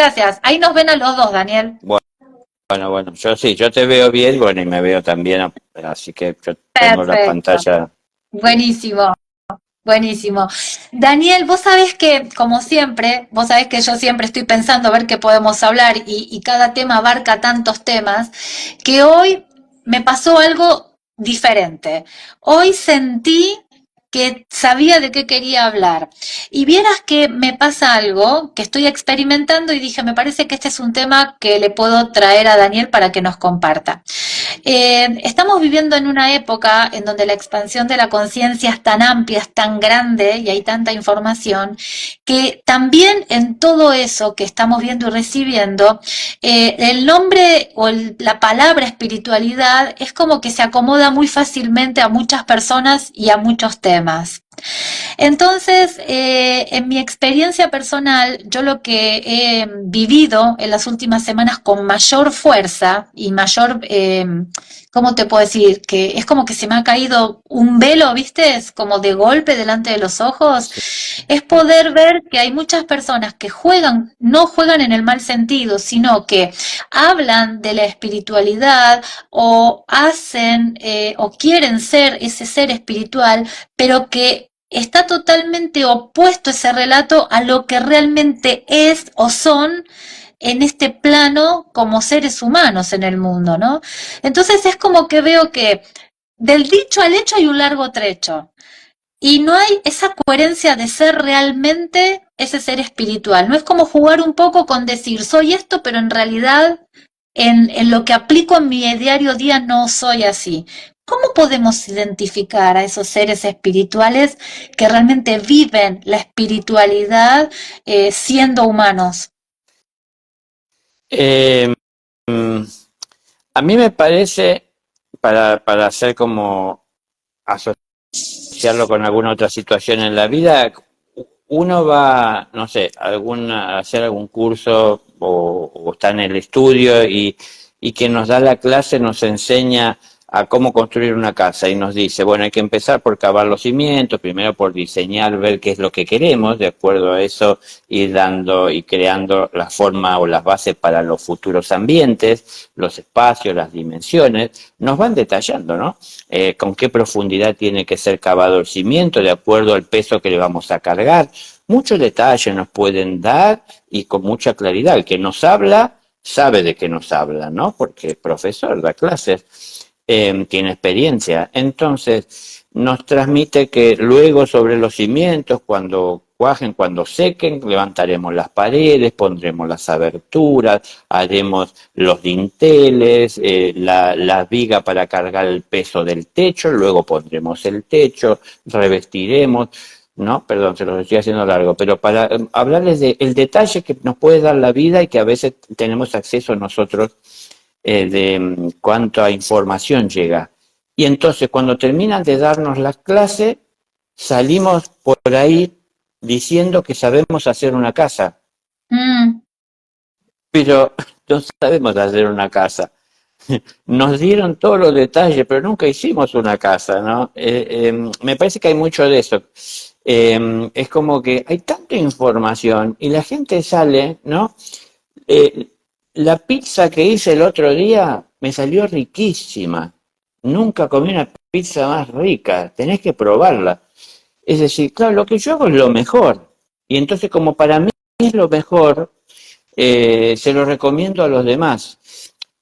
gracias. Ahí nos ven a los dos, Daniel. Bueno, yo sí, yo te veo bien, bueno, y me veo también, así que yo tengo la Perfecto. pantalla. Buenísimo. Buenísimo. Daniel, vos sabés que, como siempre, vos sabés que yo siempre estoy pensando a ver qué podemos hablar y cada tema abarca tantos temas, que hoy me pasó algo diferente. Hoy sentí que sabía de qué quería hablar. Y vieras que me pasa algo que estoy experimentando y dije, me parece que este es un tema que le puedo traer a Daniel para que nos comparta. Estamos viviendo en una época en donde la expansión de la conciencia es tan amplia, es tan grande y hay tanta información, que también en todo eso que estamos viendo y recibiendo, el nombre o la palabra espiritualidad es como que se acomoda muy fácilmente a muchas personas y a muchos temas. Entonces, en mi experiencia personal, yo lo que he vivido en las últimas semanas con mayor fuerza y mayor, ¿cómo te puedo decir? Que es como que se me ha caído un velo, ¿viste? Es como de golpe delante de los ojos. Sí. Es poder ver que hay muchas personas que juegan, no juegan en el mal sentido, sino que hablan de la espiritualidad o hacen o quieren ser ese ser espiritual, pero que está totalmente opuesto ese relato a lo que realmente es o son en este plano como seres humanos en el mundo, ¿no? Entonces es como que veo que del dicho al hecho hay un largo trecho y no hay esa coherencia de ser realmente ese ser espiritual. No es como jugar un poco con decir soy esto, pero en realidad en lo que aplico en mi diario día no soy así. ¿Cómo podemos identificar a esos seres espirituales que realmente viven la espiritualidad siendo humanos? Eh, mm, a mí me parece, para hacer como asociarlo con alguna otra situación en la vida, uno va, no sé, a hacer algún curso o está en el estudio y quien nos da la clase nos enseña a cómo construir una casa y nos dice, bueno, hay que empezar por cavar los cimientos, primero por diseñar, ver qué es lo que queremos, de acuerdo a eso ir dando y creando la forma o las bases para los futuros ambientes, los espacios, las dimensiones, nos van detallando, ¿no? Con qué profundidad tiene que ser cavado el cimiento, de acuerdo al peso que le vamos a cargar. Muchos detalles nos pueden dar y con mucha claridad. El que nos habla sabe de qué nos habla, ¿no? Porque el profesor da clases, tiene experiencia. Entonces, nos transmite que luego sobre los cimientos, cuando cuajen, cuando sequen, levantaremos las paredes, pondremos las aberturas, haremos los dinteles, la viga para cargar el peso del techo, luego pondremos el techo, revestiremos. No, perdón, se los estoy haciendo largo, pero para hablarles de el detalle que nos puede dar la vida y que a veces tenemos acceso nosotros de cuánta información llega. Y entonces cuando terminan de darnos las clases, salimos por ahí diciendo que sabemos hacer una casa, Mm, pero no sabemos hacer una casa. Nos dieron todos los detalles, pero nunca hicimos una casa, ¿no? Me parece que hay mucho de eso. Es como que hay tanta información y la gente sale, ¿no? Eh, la pizza que hice el otro día me salió riquísima. Nunca comí una pizza más rica. Tenés que probarla. Es decir, claro, lo que yo hago es lo mejor. Y entonces, como para mí es lo mejor, se lo recomiendo a los demás.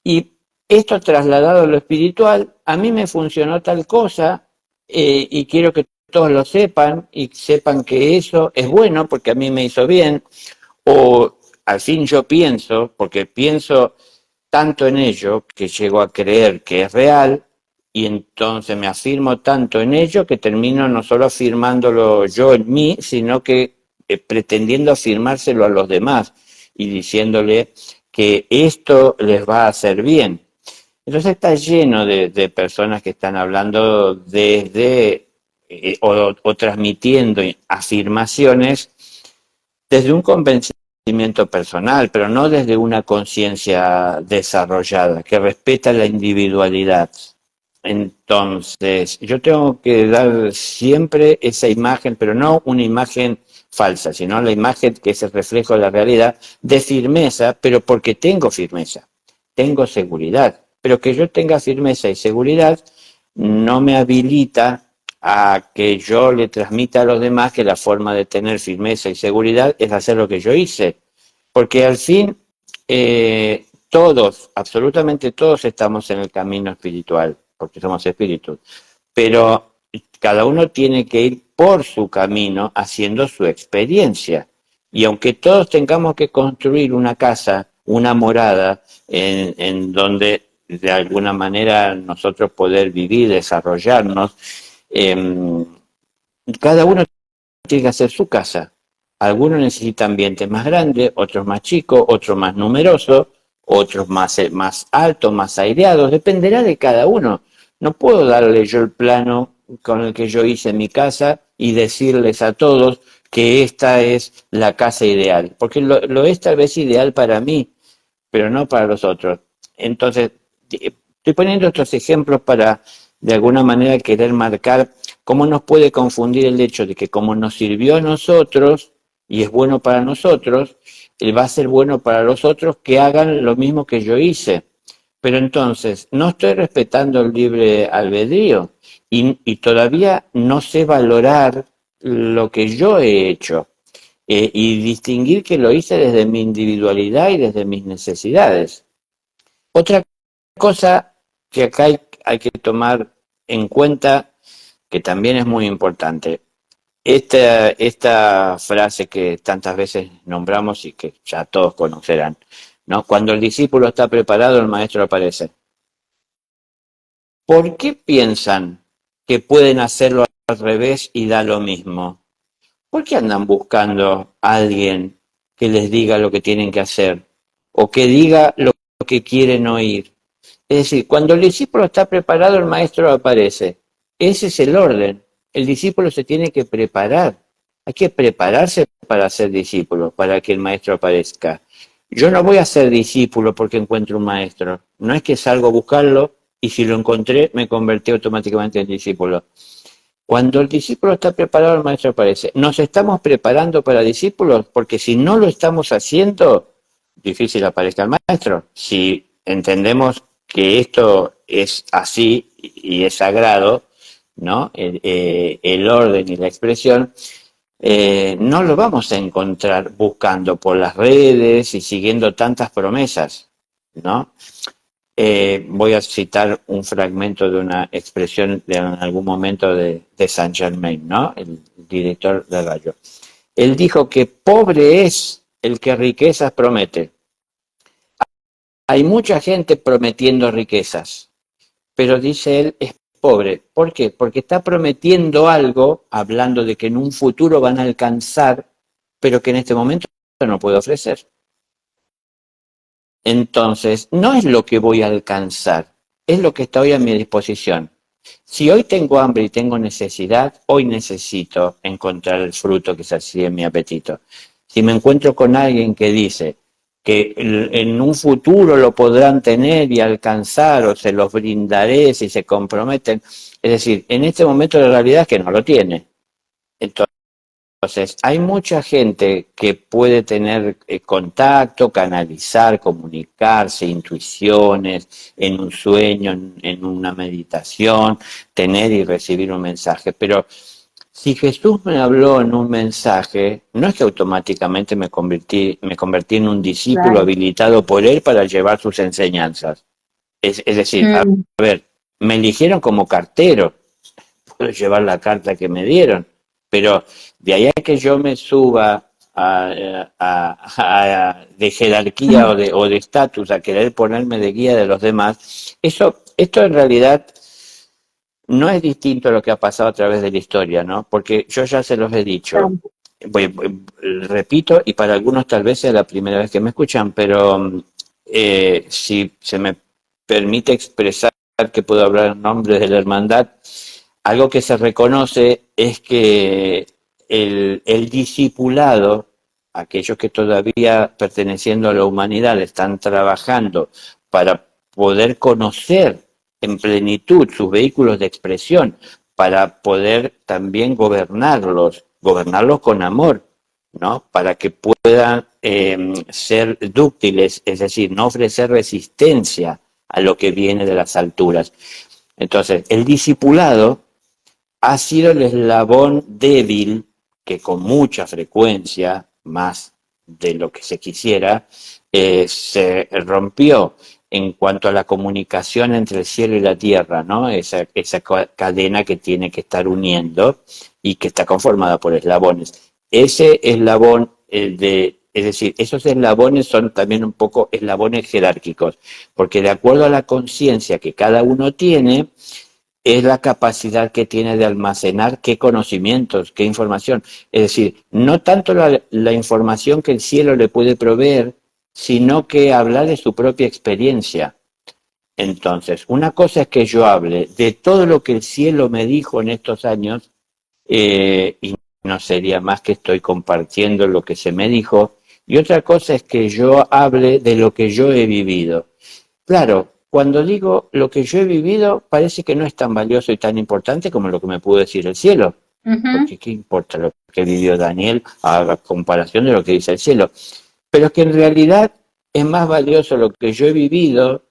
Y esto trasladado a lo espiritual, a mí me funcionó tal cosa, y quiero que todos lo sepan y sepan que eso es bueno porque a mí me hizo bien, o al fin yo pienso, porque pienso tanto en ello que llego a creer que es real y entonces me afirmo tanto en ello que termino no solo afirmándolo yo en mí, sino que pretendiendo afirmárselo a los demás y diciéndole que esto les va a hacer bien. Entonces está lleno de personas que están hablando desde o transmitiendo afirmaciones desde un convencimiento personal, pero no desde una conciencia desarrollada, que respeta la individualidad. Entonces, yo tengo que dar siempre esa imagen, pero no una imagen falsa, sino la imagen que es el reflejo de la realidad, de firmeza, pero porque tengo firmeza, tengo seguridad. Pero que yo tenga firmeza y seguridad no me habilita a que yo le transmita a los demás que la forma de tener firmeza y seguridad es hacer lo que yo hice. Porque al fin, todos, absolutamente todos estamos en el camino espiritual, porque somos espíritus, pero cada uno tiene que ir por su camino haciendo su experiencia. Y aunque todos tengamos que construir una casa, una morada, en donde de alguna manera nosotros poder vivir, desarrollarnos, eh, cada uno tiene que hacer su casa. Algunos necesitan ambientes más grandes, otros más chicos, otros más numerosos, otros más altos, más aireados, dependerá de cada uno. No puedo darle yo el plano con el que yo hice mi casa y decirles a todos que esta es la casa ideal, porque lo es tal vez ideal para mí, pero no para los otros. Entonces, estoy poniendo estos ejemplos para, de alguna manera, querer marcar cómo nos puede confundir el hecho de que como nos sirvió a nosotros y es bueno para nosotros, él va a ser bueno para los otros que hagan lo mismo que yo hice. Pero entonces, no estoy respetando el libre albedrío y todavía no sé valorar lo que yo he hecho y distinguir que lo hice desde mi individualidad y desde mis necesidades. Otra cosa que acá hay que tomar en cuenta, que también es muy importante, esta frase que tantas veces nombramos y que ya todos conocerán, ¿no? Cuando el discípulo está preparado, el maestro aparece. ¿Por qué piensan que pueden hacerlo al revés y da lo mismo? ¿Por qué andan buscando a alguien que les diga lo que tienen que hacer o que diga lo que quieren oír? Es decir, cuando el discípulo está preparado, el maestro aparece. Ese es el orden. El discípulo se tiene que preparar. Hay que prepararse para ser discípulo, para que el maestro aparezca. Yo no voy a ser discípulo porque encuentro un maestro. No es que salgo a buscarlo y si lo encontré me convertí automáticamente en discípulo. Cuando el discípulo está preparado, el maestro aparece. Nos estamos preparando para discípulos porque si no lo estamos haciendo, difícil aparezca el maestro. Si entendemos que esto es así y es sagrado, ¿no? El orden y la expresión, no lo vamos a encontrar buscando por las redes y siguiendo tantas promesas, ¿no? Voy a citar un fragmento de una expresión de en algún momento de Saint Germain, ¿no? El director de Rayo. Él dijo que pobre es el que riquezas promete. Hay mucha gente prometiendo riquezas, pero dice él es pobre. ¿Por qué? Porque está prometiendo algo, hablando de que en un futuro van a alcanzar, pero que en este momento no puede ofrecer. Entonces, no es lo que voy a alcanzar, es lo que está hoy a mi disposición. Si hoy tengo hambre y tengo necesidad, hoy necesito encontrar el fruto que sacie mi apetito. Si me encuentro con alguien que dice que en un futuro lo podrán tener y alcanzar o se los brindaré si se comprometen, es decir, en este momento la realidad es que no lo tiene. Entonces, hay mucha gente que puede tener contacto, canalizar, comunicarse, intuiciones, en un sueño, en una meditación, tener y recibir un mensaje. Pero si Jesús me habló en un mensaje, no es que automáticamente me convertí en un discípulo Claro. habilitado por él para llevar sus enseñanzas. Es decir, a Mm, ver, me eligieron como cartero, puedo llevar la carta que me dieron, pero de ahí a que yo me suba de jerarquía o de estatus a querer ponerme de guía de los demás, esto en realidad no es distinto a lo que ha pasado a través de la historia, ¿no? Porque yo ya se los he dicho, claro. repito, y para algunos tal vez sea la primera vez que me escuchan, pero si se me permite expresar que puedo hablar en nombre de la hermandad, algo que se reconoce es que el discipulado, aquellos que todavía perteneciendo a la humanidad están trabajando para poder conocer en plenitud sus vehículos de expresión, para poder también gobernarlos con amor, ¿no? Para que puedan ser dúctiles, es decir, no ofrecer resistencia a lo que viene de las alturas. Entonces, el discipulado ha sido el eslabón débil que con mucha frecuencia, más de lo que se quisiera, se rompió en cuanto a la comunicación entre el cielo y la tierra, ¿no? Esa cadena que tiene que estar uniendo y que está conformada por eslabones. Ese eslabón es decir, esos eslabones son también un poco eslabones jerárquicos, porque de acuerdo a la conciencia que cada uno tiene, es la capacidad que tiene de almacenar qué conocimientos, qué información. Es decir, no tanto la información que el cielo le puede proveer, sino que habla de su propia experiencia. Entonces, una cosa es que yo hable de todo lo que el cielo me dijo en estos años, y no sería más que estoy compartiendo lo que se me dijo, y otra cosa es que yo hable de lo que yo he vivido. Claro, cuando digo lo que yo he vivido, parece que no es tan valioso y tan importante como lo que me pudo decir el cielo. Ujú. Porque ¿qué importa lo que vivió Daniel a comparación de lo que dice el cielo? Pero es que en realidad es más valioso lo que yo he vivido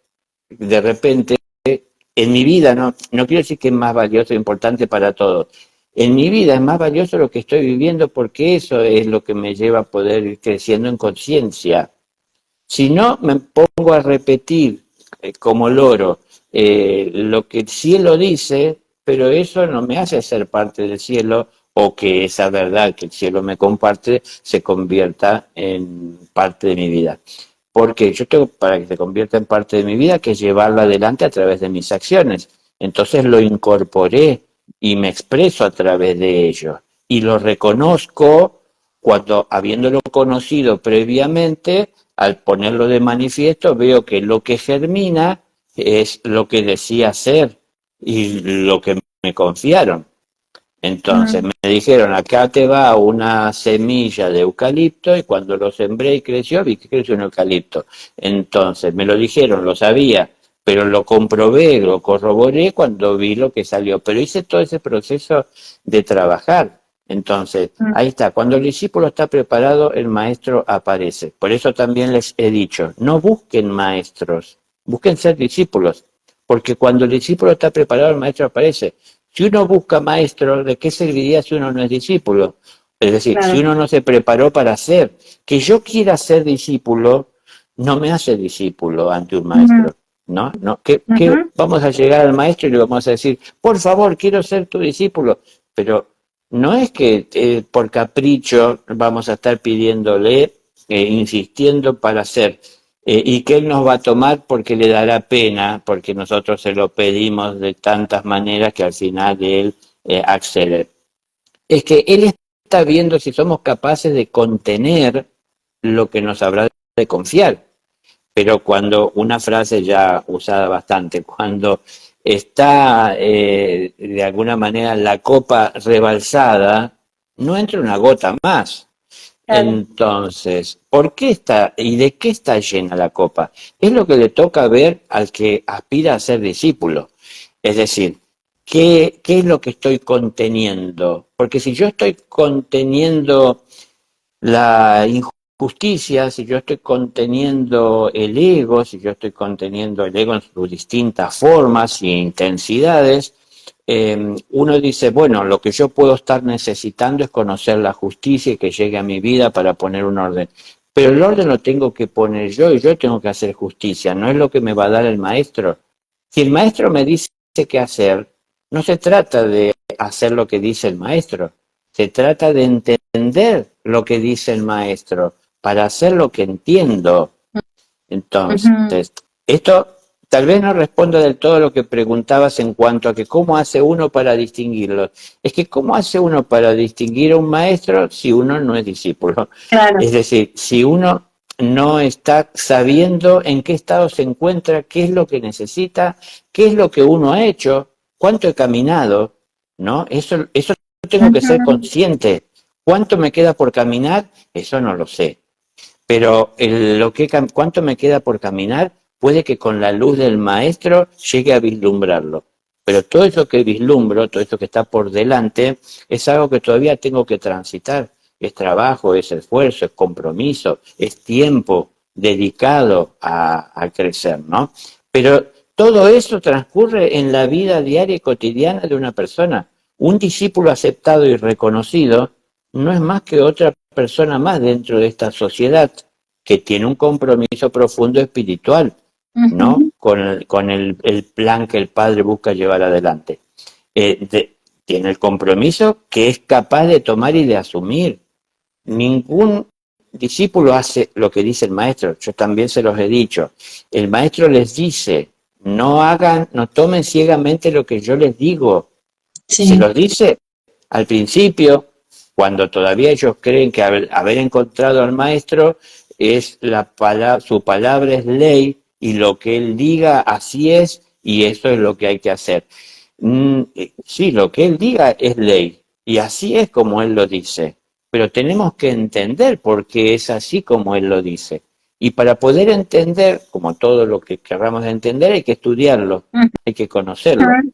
de repente en mi vida, no quiero decir que es más valioso e importante para todos. En mi vida es más valioso lo que estoy viviendo porque eso es lo que me lleva a poder ir creciendo en conciencia. Si no, me pongo a repetir como loro lo que el cielo dice, pero eso no me hace ser parte del cielo o que esa verdad que el cielo me comparte se convierta en parte de mi vida. Porque yo tengo, para que se convierta en parte de mi vida, que llevarlo adelante a través de mis acciones. Entonces lo incorporé y me expreso a través de ello. Y lo reconozco cuando, habiéndolo conocido previamente, al ponerlo de manifiesto, veo que lo que germina es lo que decía ser y lo que me confiaron. Entonces Mm. me dijeron, acá te va una semilla de eucalipto y cuando lo sembré y creció, vi que creció un eucalipto. Entonces me lo dijeron, lo sabía, pero lo comprobé, lo corroboré cuando vi lo que salió. Pero hice todo ese proceso de trabajar. Entonces, Mm. ahí está, cuando el discípulo está preparado, el maestro aparece. Por eso también les he dicho, no busquen maestros, busquen ser discípulos, porque cuando el discípulo está preparado, el maestro aparece. Si uno busca maestro, ¿de qué serviría si uno no es discípulo? Es decir, si Claro. uno no se preparó para ser. Que yo quiera ser discípulo, no me hace discípulo ante un Ujú. maestro. ¿No? ¿No? Que Ujú. vamos a llegar al maestro y le vamos a decir, por favor, quiero ser tu discípulo. Pero no es que por capricho vamos a estar pidiéndole, insistiendo para ser. Y que él nos va a tomar porque le dará pena, porque nosotros se lo pedimos de tantas maneras que al final él accede. Es que él está viendo si somos capaces de contener lo que nos habrá de confiar. Pero cuando una frase ya usada bastante, cuando está de alguna manera la copa rebalsada, no entra una gota más. Claro. Entonces, ¿por qué está y de qué está llena la copa? Es lo que le toca ver al que aspira a ser discípulo. Es decir, ¿qué es lo que estoy conteniendo? Porque si yo estoy conteniendo la injusticia, si yo estoy conteniendo el ego, si yo estoy conteniendo el ego en sus distintas formas e intensidades, uno dice, bueno, lo que yo puedo estar necesitando es conocer la justicia y que llegue a mi vida para poner un orden. Pero el orden lo tengo que poner yo y yo tengo que hacer justicia, no es lo que me va a dar el maestro. Si el maestro me dice qué hacer, no se trata de hacer lo que dice el maestro, se trata de entender lo que dice el maestro para hacer lo que entiendo. Ujú. Entonces, esto tal vez no responda del todo a lo que preguntabas en cuanto a que cómo hace uno para distinguirlos. Es que cómo hace uno para distinguir a un maestro si uno no es discípulo. Claro. Es decir, si uno no está sabiendo en qué estado se encuentra, qué es lo que necesita, qué es lo que uno ha hecho, cuánto he caminado, ¿no? Eso tengo que ser Ujú. consciente. ¿Cuánto me queda por caminar? Eso no lo sé. Pero cuánto me queda por caminar, puede que con la luz del maestro llegue a vislumbrarlo. Pero todo eso que vislumbro, todo eso que está por delante, es algo que todavía tengo que transitar. es trabajo, es esfuerzo, es compromiso, es tiempo dedicado a crecer, ¿no? Pero todo eso transcurre en la vida diaria y cotidiana de una persona. Un discípulo aceptado y reconocido no es más que otra persona más dentro de esta sociedad que tiene un compromiso profundo espiritual, ¿no? Ujú. Con el plan que el Padre busca llevar adelante. Tiene el compromiso que es capaz de tomar y de asumir. Ningún discípulo hace lo que dice el maestro, yo también se los he dicho. El maestro les dice, no hagan, no tomen ciegamente lo que yo les digo. Se Sí. los dice al principio, cuando todavía ellos creen que haber encontrado al maestro es su palabra es ley y lo que él diga así es y eso es lo que hay que hacer. Sí, lo que él diga es ley y así es como él lo dice, pero tenemos que entender por qué es así como él lo dice. Y para poder entender, como todo lo que querramos entender, hay que estudiarlo, hay que conocerlo. Ujú.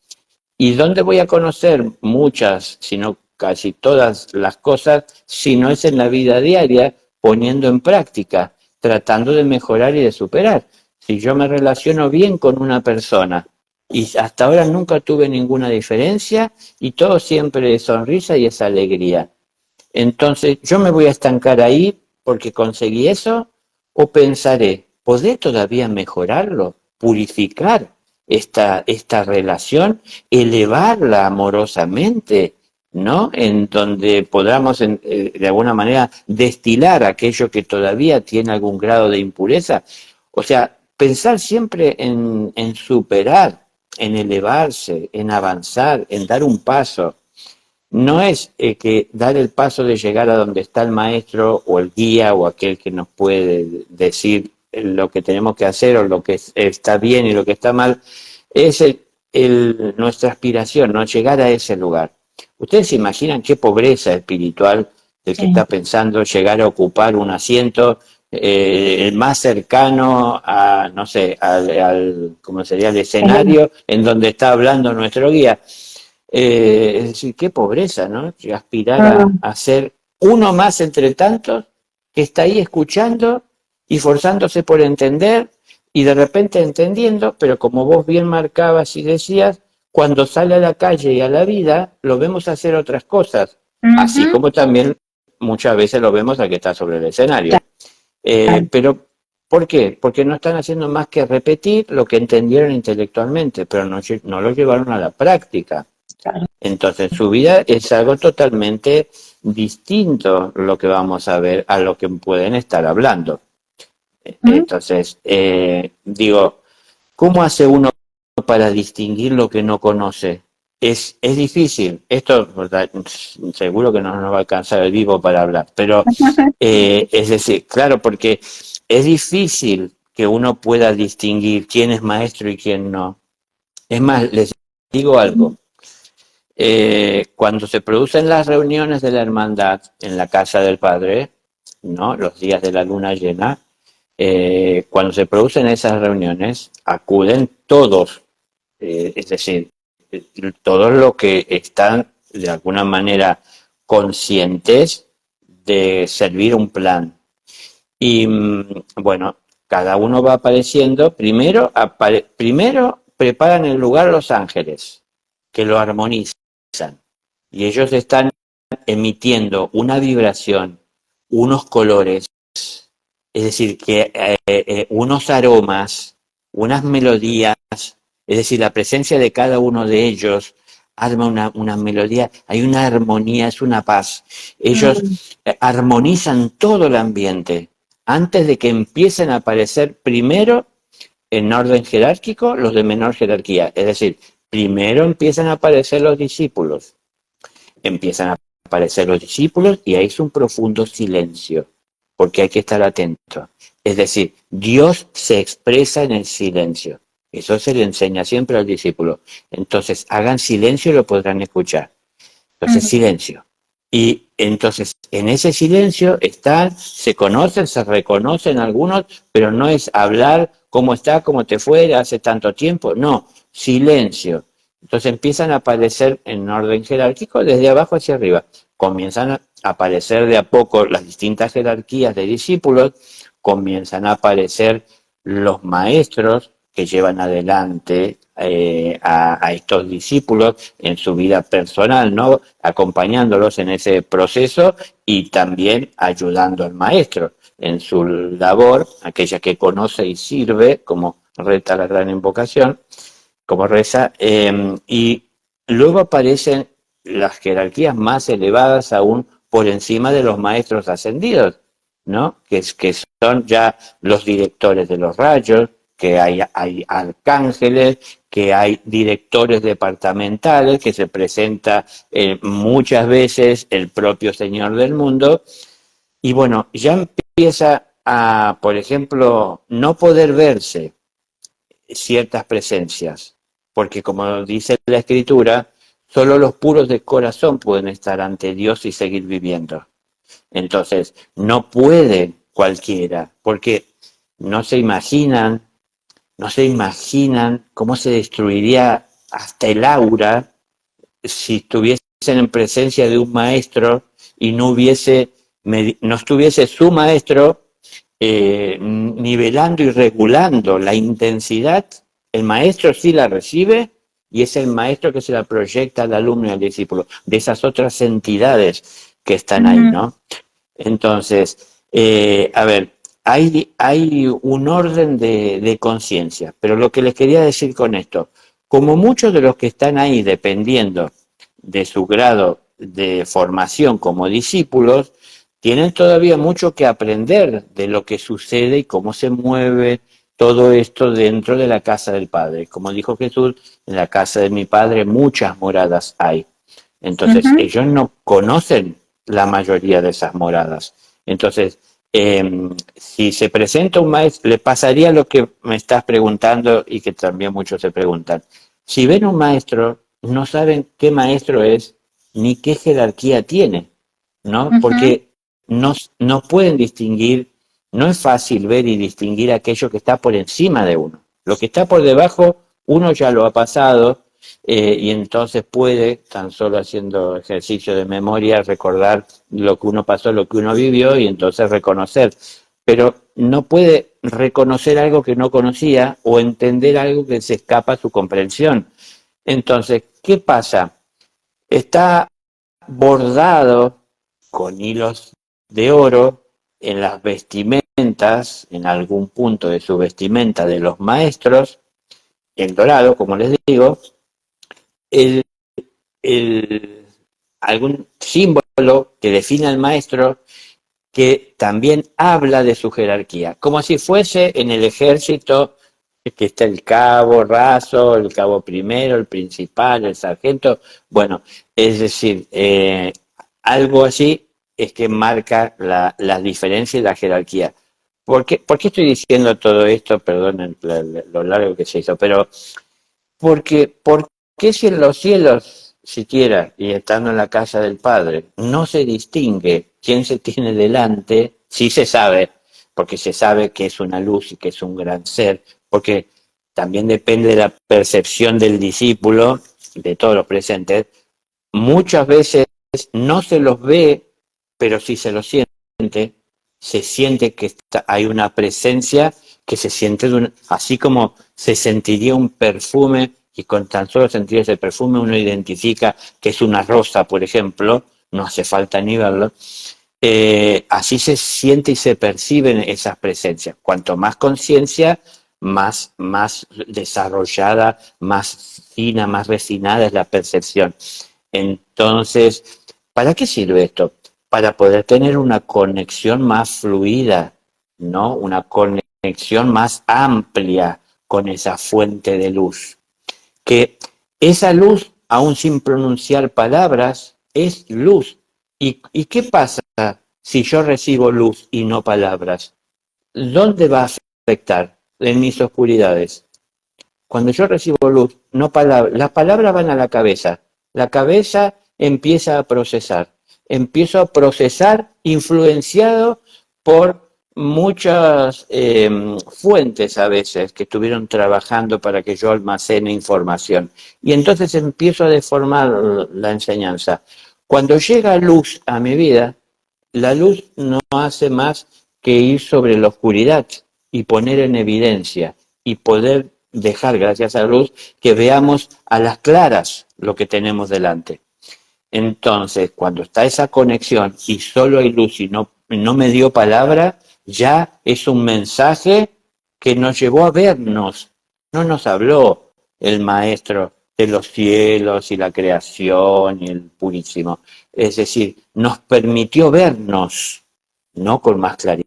¿Y dónde voy a conocer muchas, si no casi todas las cosas, si no es en la vida diaria, poniendo en práctica, tratando de mejorar y de superar? Si yo me relaciono bien con una persona y hasta ahora nunca tuve ninguna diferencia y todo siempre es sonrisa y es alegría. Entonces, ¿yo me voy a estancar ahí porque conseguí eso? ¿O pensaré, ¿podré todavía mejorarlo? ¿Purificar esta relación? ¿Elevarla amorosamente? ¿No? En donde podamos, de alguna manera, destilar aquello que todavía tiene algún grado de impureza. O sea, pensar siempre en superar, en elevarse, en avanzar, en dar un paso. No es que dar el paso de llegar a donde está el maestro o el guía o aquel que nos puede decir lo que tenemos que hacer o lo que está bien y lo que está mal, es nuestra aspiración, no llegar a ese lugar. ¿Ustedes se imaginan qué pobreza espiritual del que está Sí. pensando llegar a ocupar un asiento el más cercano a, no sé, ¿cómo sería? El escenario en donde está hablando nuestro guía? Es decir, qué pobreza, ¿no? Que aspirar a ser uno más entre tantos que está ahí escuchando y forzándose por entender y de repente entendiendo, pero como vos bien marcabas y decías, cuando sale a la calle y a la vida, lo vemos hacer otras cosas, así Ujú. como también muchas veces lo vemos al que está sobre el escenario. Claro. Pero, ¿por qué? Porque no están haciendo más que repetir lo que entendieron intelectualmente, pero no lo llevaron a la práctica. Claro. Entonces, su vida es algo totalmente distinto lo que vamos a ver a lo que pueden estar hablando. Ujú. Entonces, digo, ¿cómo hace uno para distinguir lo que no conoce? Es difícil. Esto, ¿verdad? Seguro que no nos va a alcanzar el vivo para hablar, pero es decir, claro, porque es difícil que uno pueda distinguir quién es maestro y quién no. Es más, les digo algo. Cuando se producen las reuniones de la hermandad en la casa del Padre, ¿no? Los días de la luna llena, cuando se producen esas reuniones, acuden todos, es decir, todos los que están de alguna manera conscientes de servir un plan. Y bueno, cada uno va apareciendo. Primero preparan el lugar los ángeles, que lo armonizan. Y ellos están emitiendo una vibración, unos colores, es decir, que unos aromas, unas melodías, es decir, la presencia de cada uno de ellos arma una melodía, hay una armonía, es una paz. Ellos Mm. armonizan todo el ambiente antes de que empiecen a aparecer primero en orden jerárquico los de menor jerarquía. Es decir, primero empiezan a aparecer los discípulos, y ahí es un profundo silencio, porque hay que estar atento. Es decir, Dios se expresa en el silencio. Eso se le enseña siempre al discípulo. Entonces, hagan silencio y lo podrán escuchar. Entonces, Mm. silencio. Y entonces, en ese silencio están, se conocen, se reconocen algunos, pero no es hablar cómo está, cómo te fue, hace tanto tiempo. No, silencio. Entonces empiezan a aparecer en orden jerárquico desde abajo hacia arriba. Comienzan aparecer de a poco las distintas jerarquías de discípulos, comienzan a aparecer los maestros que llevan adelante a estos discípulos en su vida personal, ¿no? Acompañándolos en ese proceso y también ayudando al maestro en su labor, aquella que conoce y sirve, como reza la gran invocación, como reza, y luego aparecen las jerarquías más elevadas aún por encima de los maestros ascendidos, ¿no? Que son ya los directores de los rayos, que hay arcángeles, que hay directores departamentales, que se presenta muchas veces el propio Señor del mundo, y bueno, ya empieza a, por ejemplo, no poder verse ciertas presencias, porque como dice la Escritura, solo los puros de corazón pueden estar ante Dios y seguir viviendo. Entonces, no puede cualquiera, porque no se imaginan, no se imaginan cómo se destruiría hasta el aura si estuviesen en presencia de un maestro y no estuviese su maestro nivelando y regulando la intensidad. El maestro sí la recibe y es el maestro que se la proyecta al alumno y al discípulo, de esas otras entidades que están ahí, ¿no? Entonces, a ver, hay un orden de conciencia, pero lo que les quería decir con esto, como muchos de los que están ahí, dependiendo de su grado de formación como discípulos, tienen todavía mucho que aprender de lo que sucede y cómo se mueve todo esto dentro de la casa del Padre. Como dijo Jesús, en la casa de mi Padre muchas moradas hay. Entonces, ellos no conocen la mayoría de esas moradas. Entonces, si se presenta un maestro, le pasaría lo que me estás preguntando y que también muchos se preguntan. Si ven un maestro, no saben qué maestro es ni qué jerarquía tiene, ¿no? Porque no pueden distinguir, no es fácil ver y distinguir aquello que está por encima de uno. Lo que está por debajo, uno ya lo ha pasado, y entonces puede, tan solo haciendo ejercicio de memoria, recordar lo que uno pasó, lo que uno vivió y entonces reconocer. Pero no puede reconocer algo que no conocía o entender algo que se escapa a su comprensión. Entonces, ¿qué pasa? Está bordado con hilos de oro en las vestimentas, en algún punto de su vestimenta de los maestros, en dorado, como les digo, el, el, algún símbolo que define al maestro que también habla de su jerarquía, como si fuese en el ejército que está el cabo raso, el cabo primero, el principal, el sargento, bueno, es decir, algo así es que marca la diferencia y la jerarquía. ¿Por qué estoy diciendo todo esto? Perdonen lo largo que se hizo, pero ¿por qué si en los cielos, siquiera, y estando en la casa del Padre, no se distingue quién se tiene delante? Sí se sabe, porque se sabe que es una luz y que es un gran ser, porque también depende de la percepción del discípulo, de todos los presentes. Muchas veces no se los ve, pero sí se los siente. Se siente que hay una presencia que se siente, así como se sentiría un perfume, y con tan solo sentir ese perfume uno identifica que es una rosa, por ejemplo, no hace falta ni verlo. Así se siente y se perciben esas presencias. Cuanto más conciencia, más desarrollada, más fina, más refinada es la percepción. Entonces, ¿para qué sirve esto? Para poder tener una conexión más fluida, ¿no? Una conexión más amplia con esa fuente de luz. Que esa luz, aún sin pronunciar palabras, es luz. ¿Y qué pasa si yo recibo luz y no palabras? ¿Dónde va a afectar? En mis oscuridades. Cuando yo recibo luz, no palabras, las palabras van a la cabeza empieza a procesar, empiezo a procesar influenciado por muchas fuentes a veces que estuvieron trabajando para que yo almacene información y entonces empiezo a deformar la enseñanza. Cuando llega luz a mi vida, la luz no hace más que ir sobre la oscuridad y poner en evidencia y poder dejar, gracias a la luz, que veamos a las claras lo que tenemos delante. Entonces, cuando está esa conexión y solo hay luz y no me dio palabra, ya es un mensaje que nos llevó a vernos. No nos habló el maestro de los cielos y la creación y el purísimo. Es decir, nos permitió vernos, no con más claridad.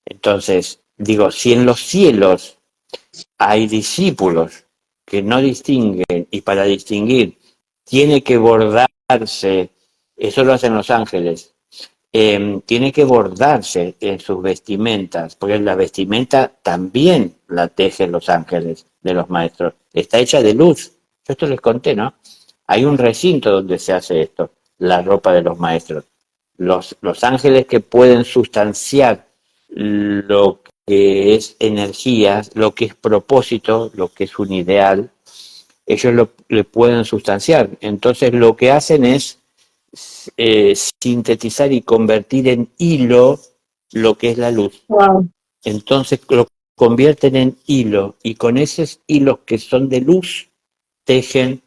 Entonces, digo, si en los cielos hay discípulos que no distinguen y para distinguir tiene que bordarse, eso lo hacen los ángeles, tiene que bordarse en sus vestimentas, porque la vestimenta también la tejen los ángeles de los maestros, está hecha de luz. Yo esto les conté, ¿no? Hay un recinto donde se hace esto, la ropa de los maestros. Los ángeles que pueden sustanciar lo que es energía, lo que es propósito, lo que es un ideal, ellos le pueden sustanciar. Entonces lo que hacen es sintetizar y convertir en hilo lo que es la luz. Wow. Entonces lo convierten en hilo y con esos hilos que son de luz tejen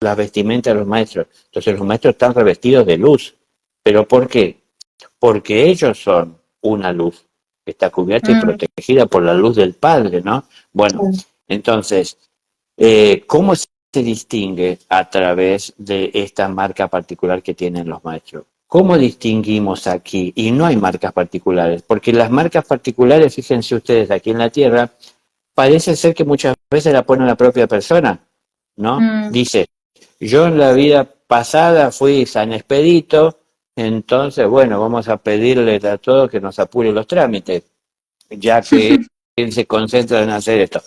la vestimenta de los maestros. Entonces los maestros están revestidos de luz. ¿Pero por qué? Porque ellos son una luz que está cubierta y protegida por la luz del Padre, ¿no? Bueno, entonces, ¿cómo se distingue a través de esta marca particular que tienen los maestros? ¿Cómo distinguimos aquí? Y no hay marcas particulares, porque las marcas particulares, fíjense ustedes, aquí en la Tierra, parece ser que muchas veces la pone la propia persona, ¿no? Dice, yo en la vida pasada fui San Expedito, entonces, bueno, vamos a pedirle a todos que nos apure los trámites, ya que él se concentra en hacer esto.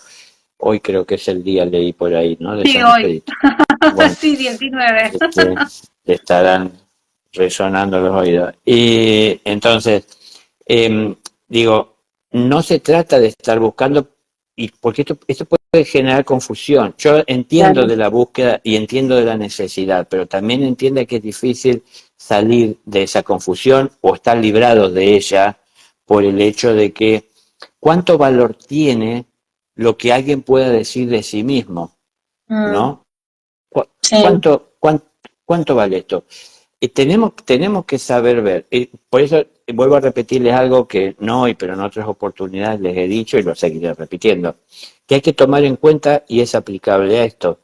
Hoy creo que es el día, leí por ahí, ¿no? De Sí, San hoy. Expedito. Bueno, Sí, 19. estarán resonando los oídos. Y entonces, digo, no se trata de estar buscando, y porque esto puede generar confusión. Yo entiendo de la búsqueda y entiendo de la necesidad, pero también entiendo que es difícil salir de esa confusión o estar librado de ella por el hecho de que cuánto valor tiene lo que alguien pueda decir de sí mismo, ¿no? Sí. ¿Cuánto vale esto? Tenemos que saber ver. Por eso vuelvo a repetirles algo que no hoy, pero en otras oportunidades les he dicho y lo seguiré repitiendo, que hay que tomar en cuenta y es aplicable a esto.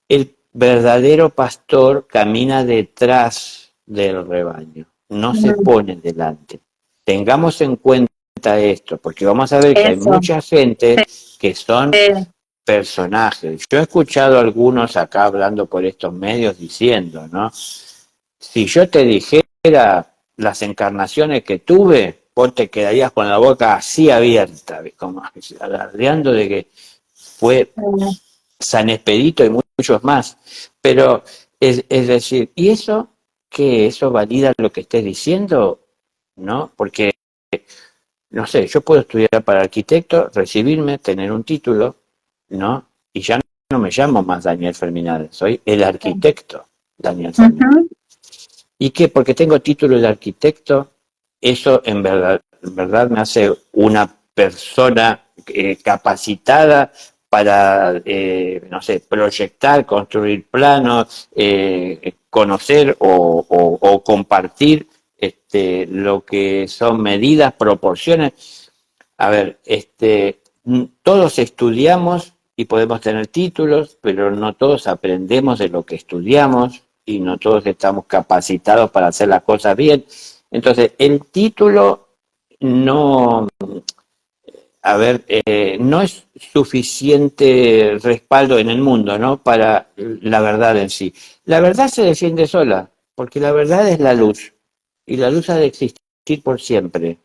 El verdadero pastor camina detrás del rebaño, no se pone delante. Tengamos en cuenta esto, porque vamos a ver que hay mucha gente que son personajes. Yo he escuchado a algunos acá hablando por estos medios diciendo, ¿no? Si yo te dijera las encarnaciones que tuve, vos te quedarías con la boca así abierta, como alardeando de que fue San Expedito y muchos más. Pero es decir, ¿y eso qué? ¿Eso valida lo que estés diciendo? ¿No? Porque, no sé, yo puedo estudiar para arquitecto, recibirme, tener un título, ¿no? Y ya no me llamo más Daniel Ferminal, soy el arquitecto Daniel Ferminal. ¿Y qué? Porque tengo título de arquitecto, eso en verdad me hace una persona capacitada para, no sé, proyectar, construir planos, conocer o compartir lo que son medidas, proporciones. A ver, todos estudiamos y podemos tener títulos, pero no todos aprendemos de lo que estudiamos y no todos estamos capacitados para hacer las cosas bien. Entonces, el título no, no es suficiente respaldo en el mundo, ¿no? Para la verdad en sí. La verdad se defiende sola, porque la verdad es la luz, y la luz ha de existir por siempre.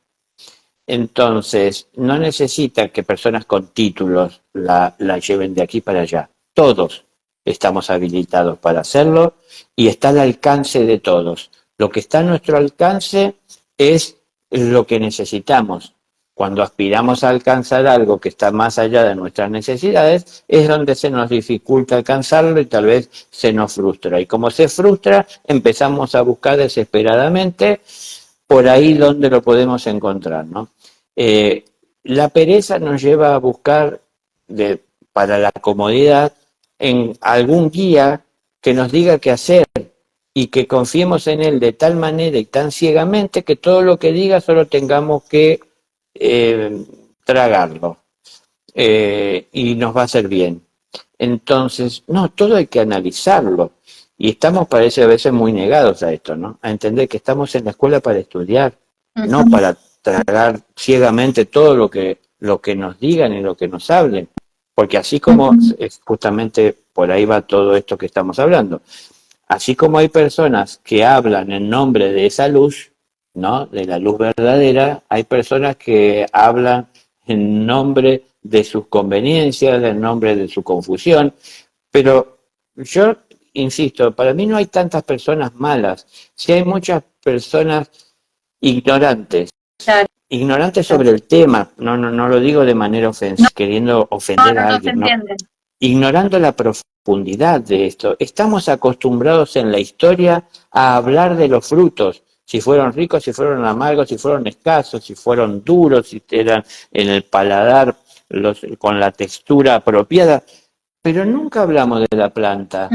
Entonces, no necesita que personas con títulos la lleven de aquí para allá. Todos estamos habilitados para hacerlo y está al alcance de todos. Lo que está a nuestro alcance es lo que necesitamos. Cuando aspiramos a alcanzar algo que está más allá de nuestras necesidades, es donde se nos dificulta alcanzarlo y tal vez se nos frustra. Y como se frustra, empezamos a buscar desesperadamente por ahí donde lo podemos encontrar, ¿no? La pereza nos lleva a buscar para la comodidad en algún guía que nos diga qué hacer y que confiemos en él de tal manera y tan ciegamente que todo lo que diga solo tengamos que eh, tragarlo y nos va a hacer bien. Entonces, no, todo hay que analizarlo. Y estamos, parece, a veces muy negados a esto, ¿no? A entender que estamos en la escuela para estudiar, no Ujú, para tragar ciegamente todo lo que nos digan y lo que nos hablen. Porque así como ujú, justamente por ahí va todo esto que estamos hablando. Así como hay personas que hablan en nombre de esa luz, ¿no? De la luz verdadera, hay personas que hablan en nombre de sus conveniencias, en nombre de su confusión, pero yo insisto, para mí no hay tantas personas malas, sí hay muchas personas ignorantes, claro. ignorantes sobre el tema, no lo digo de manera No, queriendo no, ofender no, a no se alguien, no, entiende. ignorando la profundidad de esto. Estamos acostumbrados en la historia a hablar de los frutos, si fueron ricos, si fueron amargos, si fueron escasos, si fueron duros, si eran en el paladar con la textura apropiada, pero nunca hablamos de la planta.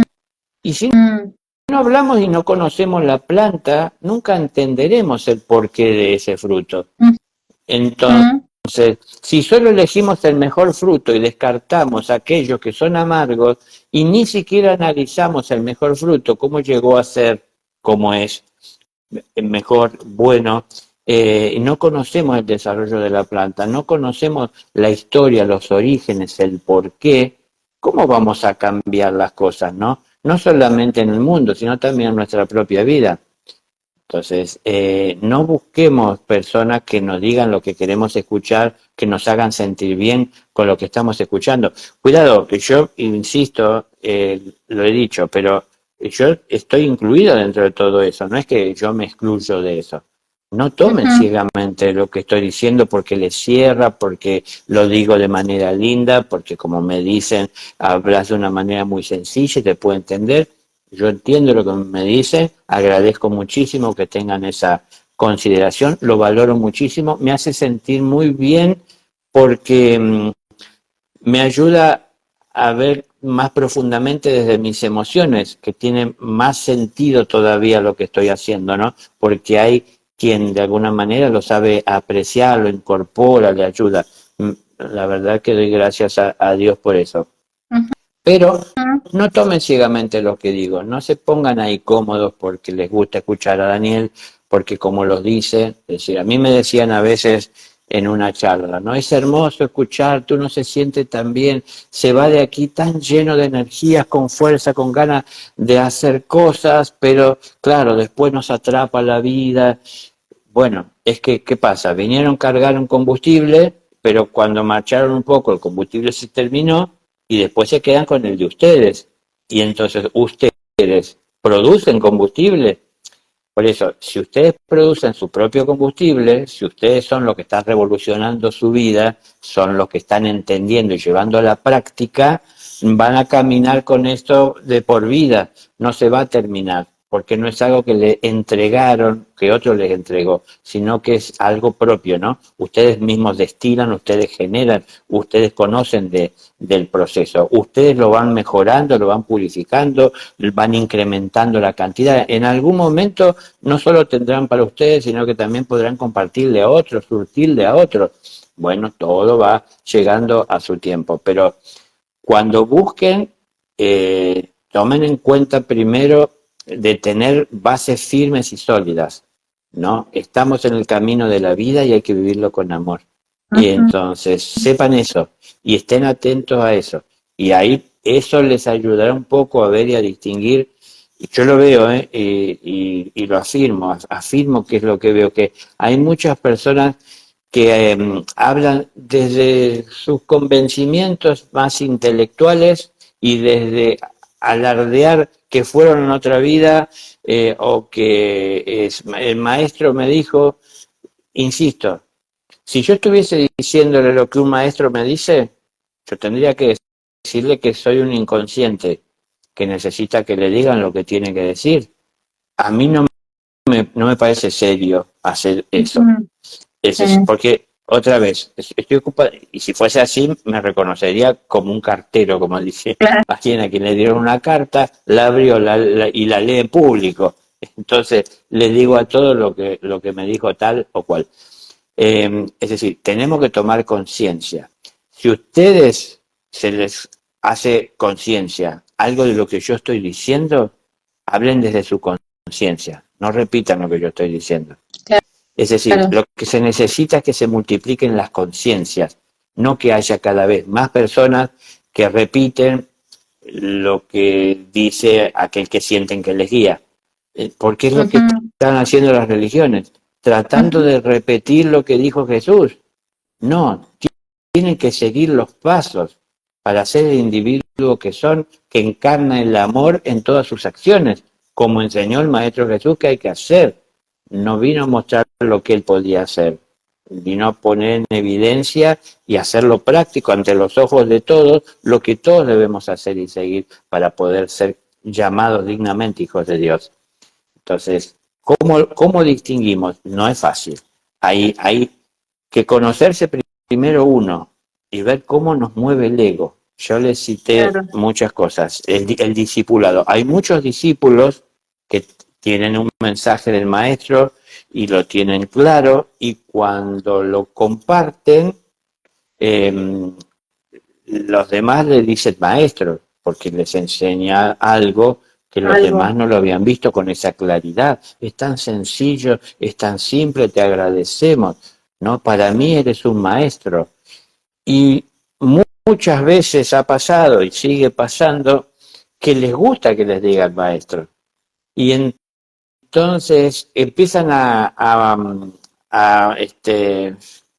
Y si Mm, no hablamos y no conocemos la planta, nunca entenderemos el porqué de ese fruto. mm, Entonces, si solo elegimos el mejor fruto y descartamos aquellos que son amargos y ni siquiera analizamos el mejor fruto, cómo llegó a ser, cómo es, mejor, bueno, y no conocemos el desarrollo de la planta, no conocemos la historia, los orígenes, el porqué, ¿cómo vamos a cambiar las cosas, no? No solamente en el mundo, sino también en nuestra propia vida. Entonces, no busquemos personas que nos digan lo que queremos escuchar, que nos hagan sentir bien con lo que estamos escuchando. Cuidado, que yo insisto, lo he dicho, pero yo estoy incluido dentro de todo eso, no es que yo me excluyo de eso. No tomen ujú. ciegamente lo que estoy diciendo porque les cierra, porque lo digo de manera linda, porque como me dicen, hablas de una manera muy sencilla y te puedo entender. Yo entiendo lo que me dicen, agradezco muchísimo que tengan esa consideración, lo valoro muchísimo, me hace sentir muy bien porque me ayuda a ver más profundamente desde mis emociones, que tiene más sentido todavía lo que estoy haciendo, ¿no? Porque hay quien de alguna manera lo sabe apreciar, lo incorpora, le ayuda. La verdad que doy gracias a Dios por eso. Ujú, Pero no tomen ciegamente lo que digo, no se pongan ahí cómodos porque les gusta escuchar a Daniel, porque como los dice, es decir, a mí me decían a veces en una charla, ¿no? Es hermoso escucharte, uno se siente tan bien, se va de aquí tan lleno de energías, con fuerza, con ganas de hacer cosas, pero claro, después nos atrapa la vida. Bueno, es que, ¿qué pasa? Vinieron, cargaron combustible, pero cuando marcharon un poco el combustible se terminó y después se quedan con el de ustedes. Y entonces ustedes producen combustible. Por eso, si ustedes producen su propio combustible, si ustedes son los que están revolucionando su vida, son los que están entendiendo y llevando a la práctica, van a caminar con esto de por vida, no se va a terminar, porque no es algo que le entregaron, que otro les entregó, sino que es algo propio, ¿no? Ustedes mismos destilan, ustedes generan, ustedes conocen del proceso, ustedes lo van mejorando, lo van purificando, van incrementando la cantidad. En algún momento no solo tendrán para ustedes, sino que también podrán compartirle a otros, surtirle a otros. Bueno, todo va llegando a su tiempo, pero cuando busquen, tomen en cuenta primero de tener bases firmes y sólidas, ¿no? Estamos en el camino de la vida y hay que vivirlo con amor. Y ujú. entonces sepan eso y estén atentos a eso. Y ahí eso les ayudará un poco a ver y a distinguir. Yo lo veo, y lo afirmo, afirmo que es lo que veo, que hay muchas personas que hablan desde sus convencimientos más intelectuales y desde alardear que fueron en otra vida o que el maestro me dijo, insisto, Si yo estuviese diciéndole lo que un maestro me dice, yo tendría que decirle que soy un inconsciente, que necesita que le digan lo que tiene que decir. A mí no me parece serio hacer eso. Ujú, sí, Porque, otra vez, estoy ocupado, y si fuese así, me reconocería como un cartero, como dice claro. alguien a quien le dieron una carta, la abrió y la lee en público. Entonces, le digo a todo lo que me dijo tal o cual. Es decir, tenemos que tomar conciencia. Si ustedes se les hace conciencia algo de lo que yo estoy diciendo, hablen desde su conciencia, no repitan lo que yo estoy diciendo. Es decir, Claro. lo que se necesita es que se multipliquen las conciencias, no que haya cada vez más personas que repiten lo que dice aquel que sienten que les guía. Porque es lo que Ujú, están haciendo las religiones, tratando ujú, de repetir lo que dijo Jesús. No, tienen que seguir los pasos para ser el individuo que son, que encarna el amor en todas sus acciones, como enseñó el Maestro Jesús que hay que hacer. No vino a mostrar lo que él podía hacer, vino a poner en evidencia y hacerlo práctico ante los ojos de todos, lo que todos debemos hacer y seguir para poder ser llamados dignamente hijos de Dios. Entonces, ¿cómo distinguimos? No es fácil. Hay que conocerse primero uno y ver cómo nos mueve el ego. Yo les cité claro. muchas cosas. El discipulado. Hay muchos discípulos que tienen un mensaje del maestro y lo tienen claro y cuando lo comparten, eh, los demás le dicen maestro, porque les enseña algo que los Algo. demás no lo habían visto con esa claridad. Es tan sencillo, es tan simple, te agradecemos. ¿No? Para mí eres un maestro. Y muchas veces ha pasado y sigue pasando que les gusta que les digan maestro. Y entonces empiezan a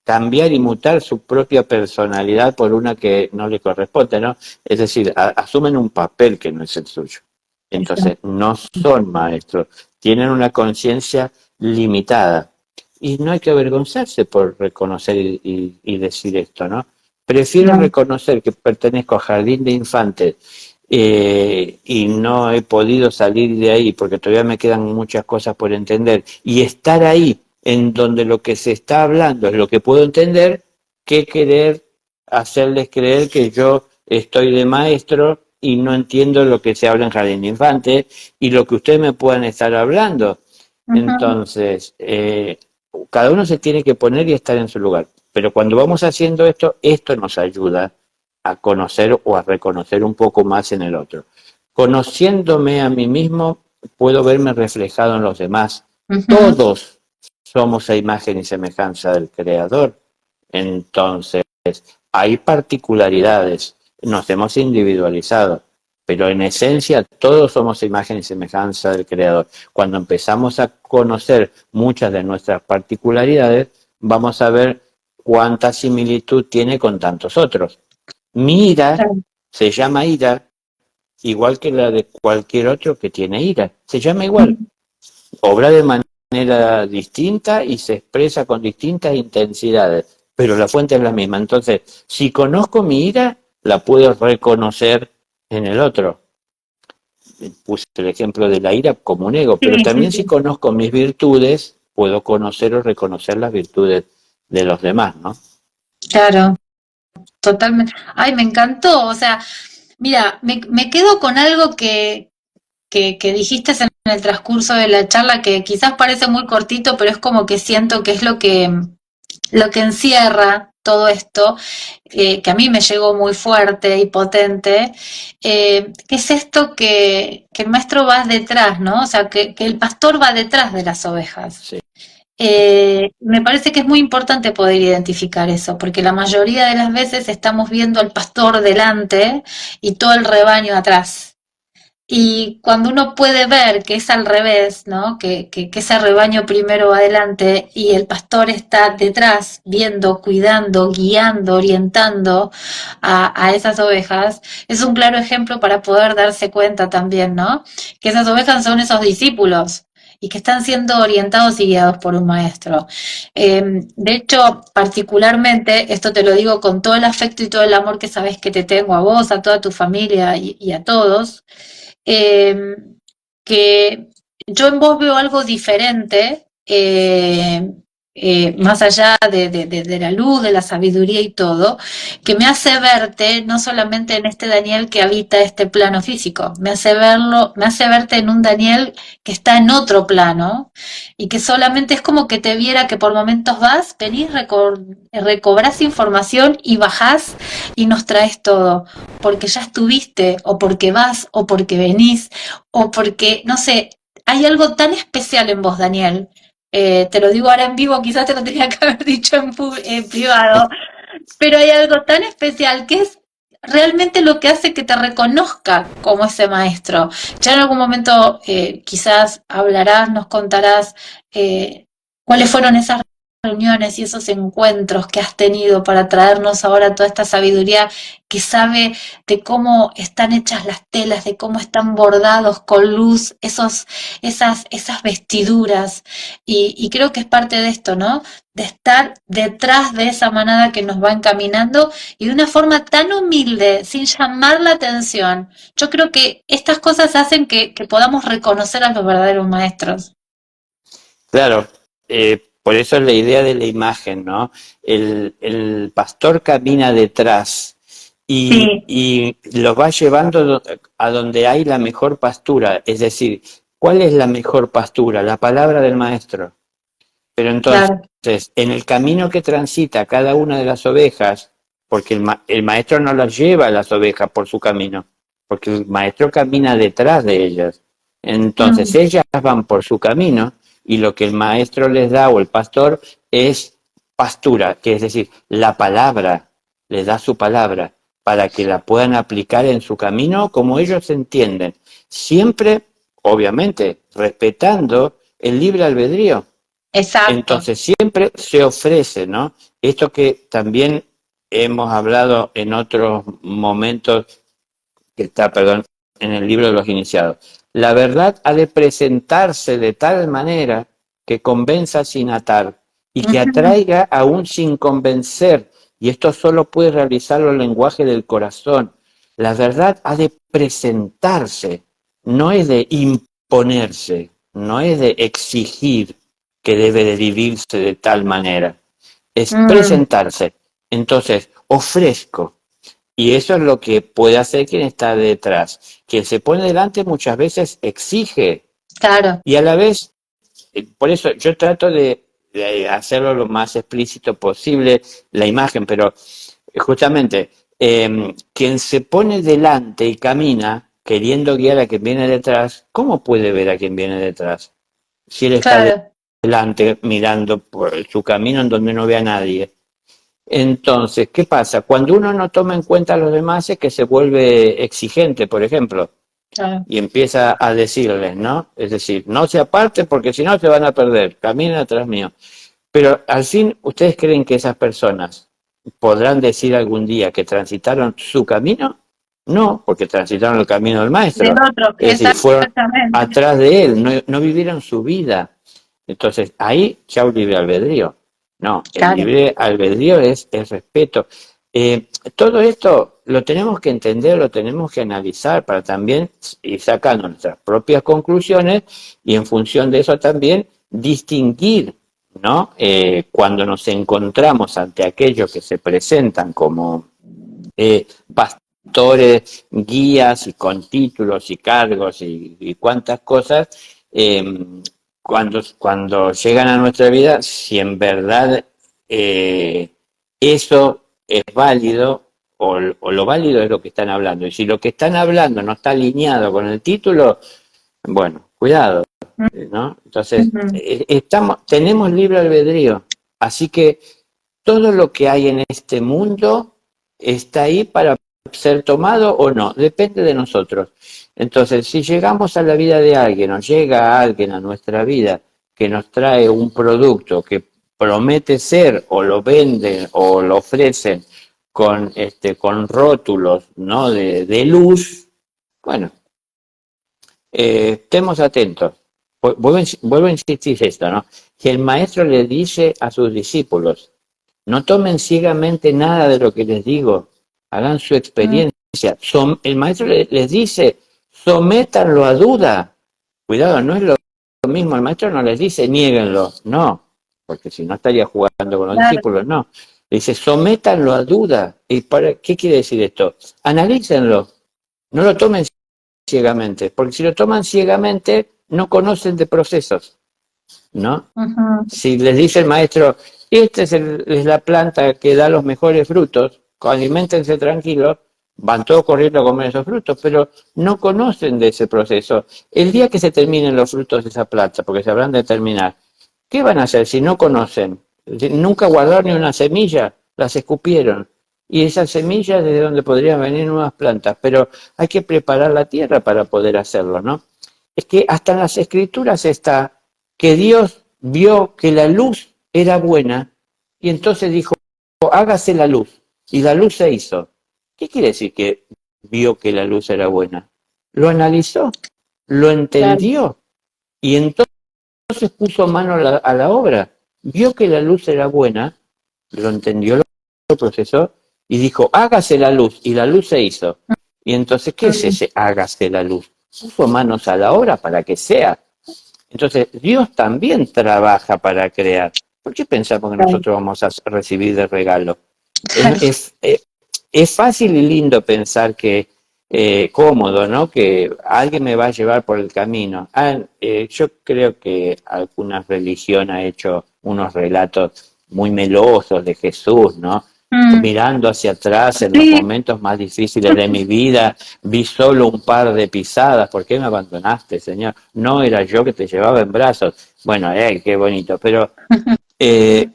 cambiar y mutar su propia personalidad por una que no le corresponde, ¿no? Es decir, asumen un papel que no es el suyo. Eso. Entonces, no son maestros, tienen una conciencia limitada. Y no hay que avergonzarse por reconocer y decir esto, ¿no? Prefiero No. reconocer que pertenezco a jardín de infantes y no he podido salir de ahí porque todavía me quedan muchas cosas por entender y estar ahí en donde lo que se está hablando es lo que puedo entender que querer hacerles creer que yo estoy de maestro y no entiendo lo que se habla en jardín de infantes y lo que ustedes me puedan estar hablando. Ujú, Entonces, cada uno se tiene que poner y estar en su lugar. Pero cuando vamos haciendo esto, esto nos ayuda a conocer o a reconocer un poco más en el otro. Conociéndome a mí mismo, puedo verme reflejado en los demás. ujú, Todos somos a imagen y semejanza del Creador. Entonces, hay particularidades, nos hemos individualizado, pero en esencia todos somos a imagen y semejanza del Creador. Cuando empezamos a conocer muchas de nuestras particularidades, vamos a ver cuánta similitud tiene con tantos otros. Mi ira claro. se llama ira igual que la de cualquier otro que tiene ira. Se llama igual. Ujú, Obra de manera distinta y se expresa con distintas intensidades, pero la fuente es la misma. Entonces, si conozco mi ira, la puedo reconocer en el otro. Puse el ejemplo de la ira como un ego, sí, pero sí, también si sí. conozco mis virtudes, puedo conocer o reconocer las virtudes de los demás, ¿no? Claro, totalmente. Ay, me encantó. O sea, mira, me quedo con algo que dijiste en el transcurso de la charla que quizás parece muy cortito, pero es como que siento que es lo que encierra todo esto, que a mí me llegó muy fuerte y potente, que es esto que el maestro va detrás, ¿no? O sea, que el pastor va detrás de las ovejas. Sí. Me parece que es muy importante poder identificar eso, porque la mayoría de las veces estamos viendo al pastor delante y todo el rebaño atrás. Y cuando uno puede ver que es al revés, ¿no? Que ese rebaño primero va adelante y el pastor está detrás, viendo, cuidando, guiando, orientando a esas ovejas, es un claro ejemplo para poder darse cuenta también, ¿no? Que esas ovejas son esos discípulos y que están siendo orientados y guiados por un maestro. De hecho, particularmente, esto te lo digo con todo el afecto y todo el amor que sabes que te tengo a vos, a toda tu familia y a todos, eh, que yo en vos veo algo diferente, más allá de la luz, de la sabiduría y todo, que me hace verte no solamente en este Daniel que habita este plano físico, me hace verte en un Daniel que está en otro plano y que solamente es como que te viera que por momentos vas, venís, recobrás información y bajás y nos traes todo, porque ya estuviste, o porque vas, o porque venís, o porque, no sé, hay algo tan especial en vos, Daniel. Te lo digo ahora en vivo, quizás te lo tenía que haber dicho en privado, pero hay algo tan especial que es realmente lo que hace que te reconozca como ese maestro. Ya en algún momento quizás hablarás, nos contarás cuáles fueron esas reuniones y esos encuentros que has tenido para traernos ahora toda esta sabiduría que sabe de cómo están hechas las telas, de cómo están bordados con luz esas vestiduras. Y creo que es parte de esto, ¿no? De estar detrás de esa manada que nos va encaminando y de una forma tan humilde, sin llamar la atención. Yo creo que estas cosas hacen que podamos reconocer a los verdaderos maestros. Claro, por eso es la idea de la imagen, ¿no? El pastor camina detrás Sí, y lo va llevando a donde hay la mejor pastura, es decir, ¿cuál es la mejor pastura? La palabra del maestro. Pero entonces, claro. en el camino que transita cada una de las ovejas, porque el maestro no las lleva a las ovejas por su camino, porque el maestro camina detrás de ellas. Entonces, Mm, ellas van por su camino y lo que el maestro les da o el pastor es pastura, que es decir, la palabra, les da su palabra para que la puedan aplicar en su camino como ellos entienden. Siempre, obviamente, respetando el libre albedrío. exacto. Entonces siempre se ofrece, ¿no? Esto que también hemos hablado en otros momentos, que está, perdón, en el libro de los iniciados. La verdad ha de presentarse de tal manera que convenza sin atar y que Ujú, atraiga aún sin convencer. Y esto solo puede realizarlo el lenguaje del corazón. La verdad ha de presentarse, no es de imponerse, no es de exigir que debe de vivirse de tal manera. Es mm, presentarse. Entonces, ofrezco. Y eso es lo que puede hacer quien está detrás. Quien se pone delante muchas veces exige claro. y a la vez, por eso yo trato de hacerlo lo más explícito posible, la imagen, pero justamente quien se pone delante y camina queriendo guiar a quien viene detrás, ¿cómo puede ver a quien viene detrás? Si él está Claro, delante mirando por su camino en donde no ve a nadie. Entonces, ¿qué pasa? Cuando uno no toma en cuenta a los demás es que se vuelve exigente, por ejemplo, claro. y empieza a decirles, ¿no? Es decir, no se aparten porque si no se van a perder, caminen atrás mío. Pero al fin, ¿ustedes creen que esas personas podrán decir algún día que transitaron su camino? No, porque transitaron el camino del Del maestro. otro, Es decir, fueron exactamente. atrás de él, no, no vivieron su vida. Entonces, ahí ya un libre albedrío. No, el Claro. libre albedrío es el respeto. Todo esto lo tenemos que entender, lo tenemos que analizar para también ir sacando nuestras propias conclusiones y en función de eso también distinguir, ¿no? Cuando nos encontramos ante aquellos que se presentan como pastores, guías y con títulos y cargos y cuantas cosas, eh, cuando llegan a nuestra vida, si en verdad eso es válido o lo válido es lo que están hablando. Y si lo que están hablando no está alineado con el título, bueno, cuidado, ¿no? Entonces, Ujú. tenemos libre albedrío, así que todo lo que hay en este mundo está ahí para ser tomado o no, depende de nosotros. Entonces, si llegamos a la vida de alguien o llega alguien a nuestra vida que nos trae un producto que promete ser o lo venden o lo ofrecen con rótulos, ¿no? de luz, bueno, estemos atentos. vuelvo a insistir esto, ¿no? Que el maestro le dice a sus discípulos, no tomen ciegamente nada de lo que les digo, hagan su experiencia. El maestro les dice, sométanlo a duda. Cuidado, no es lo mismo, el maestro no les dice, niéguenlo, no, porque si no estaría jugando con los Claro, discípulos, no. Dice, sométanlo a duda. ¿Y qué quiere decir esto? Analícenlo, no lo tomen ciegamente, porque si lo toman ciegamente, no conocen de procesos, ¿no? ujú, Si les dice el maestro, esta es la planta que da los mejores frutos, aliméntense tranquilos, van todos corriendo a comer esos frutos, pero no conocen de ese proceso. El día que se terminen los frutos de esa planta, porque se habrán de terminar, ¿qué van a hacer si no conocen? Nunca guardaron ni una semilla, las escupieron. Y esas semillas es de donde podrían venir nuevas plantas, pero hay que preparar la tierra para poder hacerlo, ¿no? Es que hasta en las escrituras está que Dios vio que la luz era buena y entonces dijo, hágase la luz. Y la luz se hizo. ¿Qué quiere decir que vio que la luz era buena? Lo analizó, lo claro, entendió y entonces puso mano a la obra. Vio que la luz era buena, lo entendió, lo procesó y dijo, hágase la luz. Y la luz se hizo. Y entonces, ¿qué es mm, ese hágase la luz? Puso manos a la obra para que sea. Entonces, Dios también trabaja para crear. ¿Por qué pensamos que claro, nosotros vamos a recibir de regalo? Es, claro. es, eh, es fácil y lindo pensar que, cómodo, ¿no? Que alguien me va a llevar por el camino. Yo creo que alguna religión ha hecho unos relatos muy melosos de Jesús, ¿no? Mm, Mirando hacia atrás en los sí, momentos más difíciles de mi vida, vi solo un par de pisadas. ¿Por qué me abandonaste, Señor? No era yo que te llevaba en brazos. Bueno, qué bonito. Pero, eh,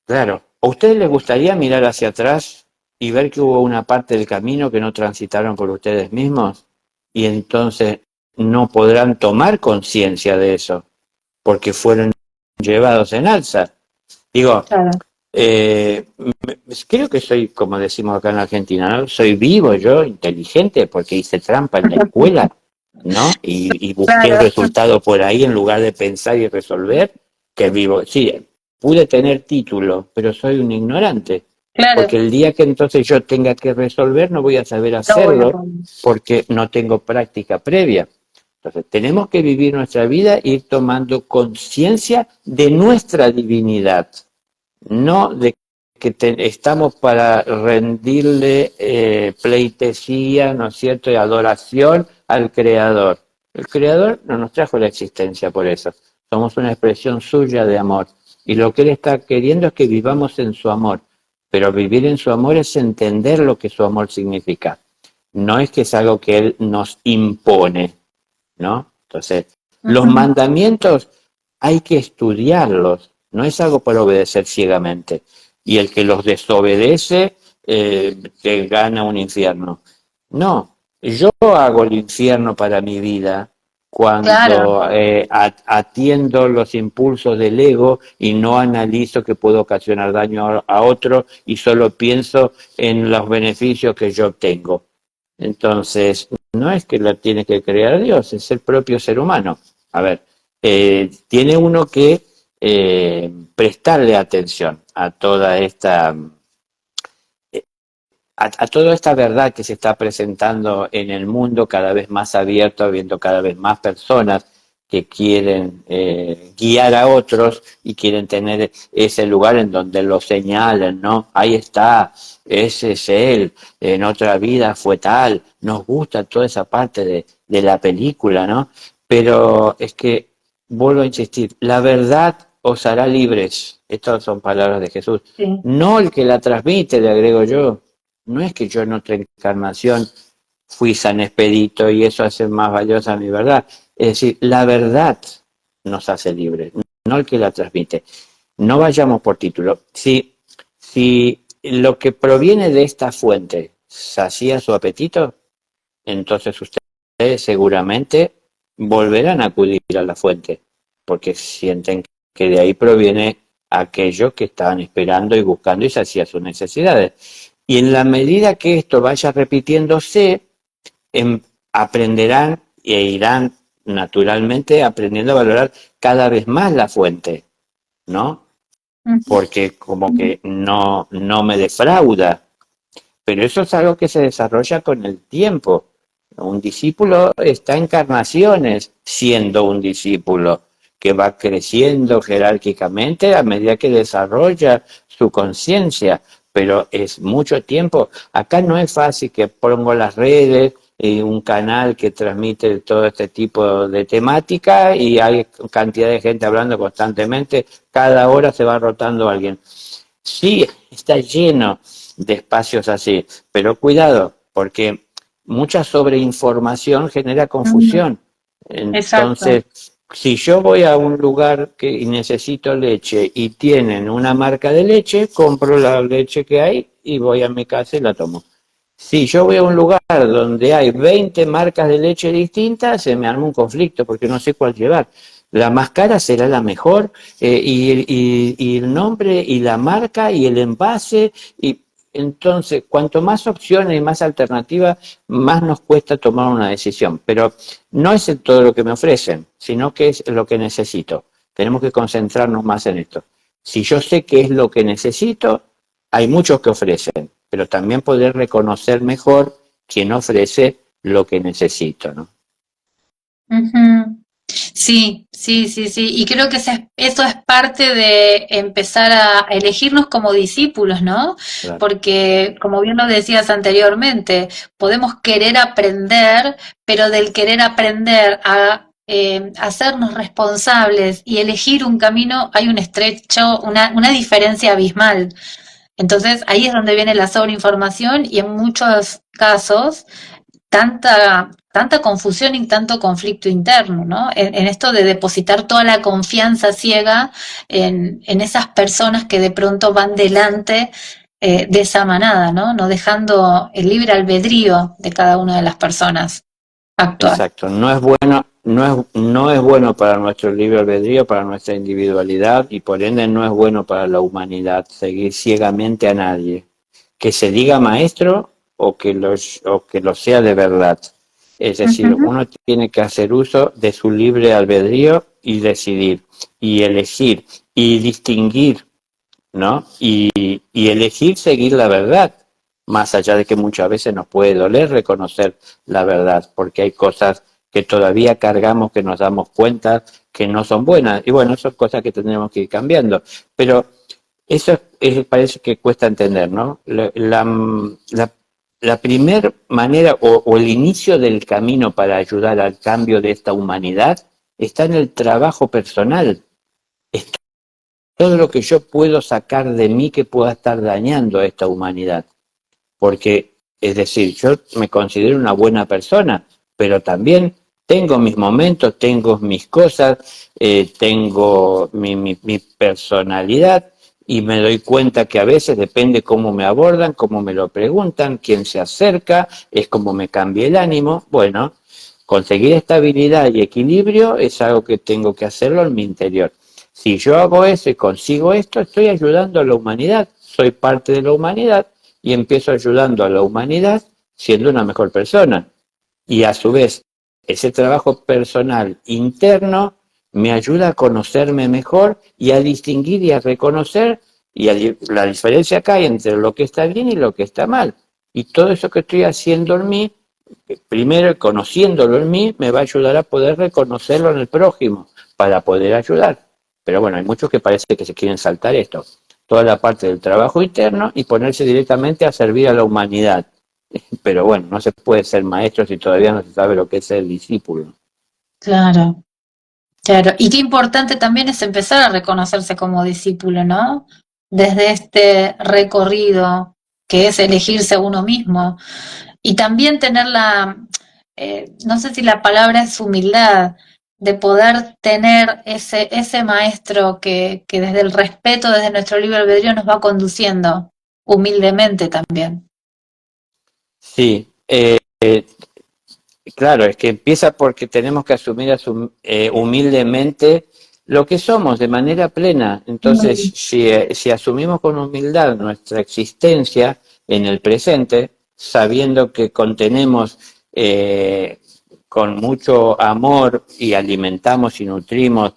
claro, ¿a ustedes les gustaría mirar hacia atrás y ver que hubo una parte del camino que no transitaron por ustedes mismos? Y entonces no podrán tomar conciencia de eso, porque fueron llevados en alza. Digo, claro. creo que soy, como decimos acá en Argentina, ¿no? Soy vivo yo, inteligente, porque hice trampa en la escuela, ¿no? Y busqué el Claro, resultado por ahí en lugar de pensar y resolver, que vivo. Sí, pude tener título, pero soy un ignorante, claro, porque el día que entonces yo tenga que resolver no voy a saber no voy a hacerlo poder. porque no tengo práctica previa. Entonces, tenemos que vivir nuestra vida e ir tomando conciencia de nuestra divinidad, no de que estamos para rendirle pleitesía, ¿no es cierto?, y adoración al Creador. El Creador no nos trajo la existencia por eso. Somos una expresión suya de amor. Y lo que Él está queriendo es que vivamos en su amor. Pero vivir en su amor es entender lo que su amor significa. No es que es algo que Él nos impone, ¿no? Entonces, los Ujú, mandamientos hay que estudiarlos, no es algo para obedecer ciegamente. Y el que los desobedece te gana un infierno. No, yo hago el infierno para mi vida claro, cuando atiendo los impulsos del ego y no analizo que puedo ocasionar daño a otro y solo pienso en los beneficios que yo obtengo. Entonces, no es que la tiene que crear Dios, es el propio ser humano. A ver, tiene uno que prestarle atención a toda esta a toda esta verdad que se está presentando en el mundo cada vez más abierto, habiendo cada vez más personas que quieren guiar a otros y quieren tener ese lugar en donde lo señalen, ¿no? Ahí está, ese es él, en otra vida fue tal, nos gusta toda esa parte de la película, ¿no? Pero es que, vuelvo a insistir, la verdad os hará libres. Estas son palabras de Jesús. sí, No el que la transmite, le agrego yo. No es que yo en otra encarnación fui San Expedito y eso hace más valiosa mi verdad. Es decir, la verdad nos hace libres, no el que la transmite. No vayamos por título. Si lo que proviene de esta fuente sacía su apetito, entonces ustedes seguramente volverán a acudir a la fuente, porque sienten que de ahí proviene aquello que estaban esperando y buscando y sacia sus necesidades. Y en la medida que esto vaya repitiéndose, aprenderán e irán naturalmente aprendiendo a valorar cada vez más la fuente, ¿no? Porque como que no me defrauda. Pero eso es algo que se desarrolla con el tiempo. Un discípulo está en encarnaciones siendo un discípulo que va creciendo jerárquicamente a medida que desarrolla su conciencia, pero es mucho tiempo. Acá no es fácil que pongo las redes, un canal que transmite todo este tipo de temática y hay cantidad de gente hablando constantemente, cada hora se va rotando alguien. Sí, está lleno de espacios así, pero cuidado, porque mucha sobreinformación genera confusión. Exacto. Entonces, si yo voy a un lugar que necesito leche y tienen una marca de leche, compro la leche que hay y voy a mi casa y la tomo. Si yo voy a un lugar donde hay 20 marcas de leche distintas, se me arma un conflicto porque no sé cuál llevar. La más cara será la mejor, y el nombre y la marca y el envase. Y entonces, cuanto más opciones y más alternativas, más nos cuesta tomar una decisión. Pero no es todo lo que me ofrecen, sino que es lo que necesito. Tenemos que concentrarnos más en esto. Si yo sé qué es lo que necesito, hay muchos que ofrecen, pero también poder reconocer mejor quién ofrece lo que necesito, ¿no? Ujú. Sí, sí, sí, sí. Y creo que eso es parte de empezar a elegirnos como discípulos, ¿no? Claro. Porque, como bien lo decías anteriormente, podemos querer aprender, pero del querer aprender a hacernos responsables y elegir un camino, hay un estrecho, una diferencia abismal. Entonces, ahí es donde viene la sobreinformación y en muchos casos tanta confusión y tanto conflicto interno, ¿no? En esto de depositar toda la confianza ciega en esas personas que de pronto van delante de esa manada, ¿no? No dejando el libre albedrío de cada una de las personas actuar. Exacto, no es bueno, no es bueno para nuestro libre albedrío, para nuestra individualidad y por ende no es bueno para la humanidad seguir ciegamente a nadie, que se diga maestro o que lo sea de verdad. Es decir, Ujú. uno tiene que hacer uso de su libre albedrío y decidir, y elegir, y distinguir, ¿no? Y elegir seguir la verdad, más allá de que muchas veces nos puede doler reconocer la verdad, porque hay cosas que todavía cargamos, que nos damos cuenta que no son buenas. Y bueno, son cosas que tendremos que ir cambiando. Pero eso parece que cuesta entender, ¿no? La primer manera o el inicio del camino para ayudar al cambio de esta humanidad está en el trabajo personal, todo lo que yo puedo sacar de mí que pueda estar dañando a esta humanidad. Porque, es decir, yo me considero una buena persona, pero también tengo mis momentos, tengo mis cosas, tengo mi personalidad y me doy cuenta que a veces depende cómo me abordan, cómo me lo preguntan, quién se acerca, es como me cambia el ánimo. Bueno, conseguir estabilidad y equilibrio es algo que tengo que hacerlo en mi interior. Si yo hago eso y consigo esto, estoy ayudando a la humanidad, soy parte de la humanidad y empiezo ayudando a la humanidad siendo una mejor persona. Y a su vez, ese trabajo personal interno me ayuda a conocerme mejor y a distinguir y a reconocer la diferencia que hay entre lo que está bien y lo que está mal. Y todo eso que estoy haciendo en mí, primero conociéndolo en mí, me va a ayudar a poder reconocerlo en el prójimo para poder ayudar. Pero bueno, hay muchos que parece que se quieren saltar esto, toda la parte del trabajo interno y ponerse directamente a servir a la humanidad. Pero bueno, no se puede ser maestro si todavía no se sabe lo que es ser discípulo. Claro, claro. Y qué importante también es empezar a reconocerse como discípulo, ¿no? Desde este recorrido que es elegirse a uno mismo. Y también tener no sé si la palabra es humildad, de poder tener ese maestro que desde el respeto, desde nuestro libre albedrío nos va conduciendo humildemente también. Sí, claro, es que empieza porque tenemos que asumir humildemente lo que somos de manera plena. Entonces, Mm. si asumimos con humildad nuestra existencia en el presente, sabiendo que contenemos eh, con mucho amor y alimentamos y nutrimos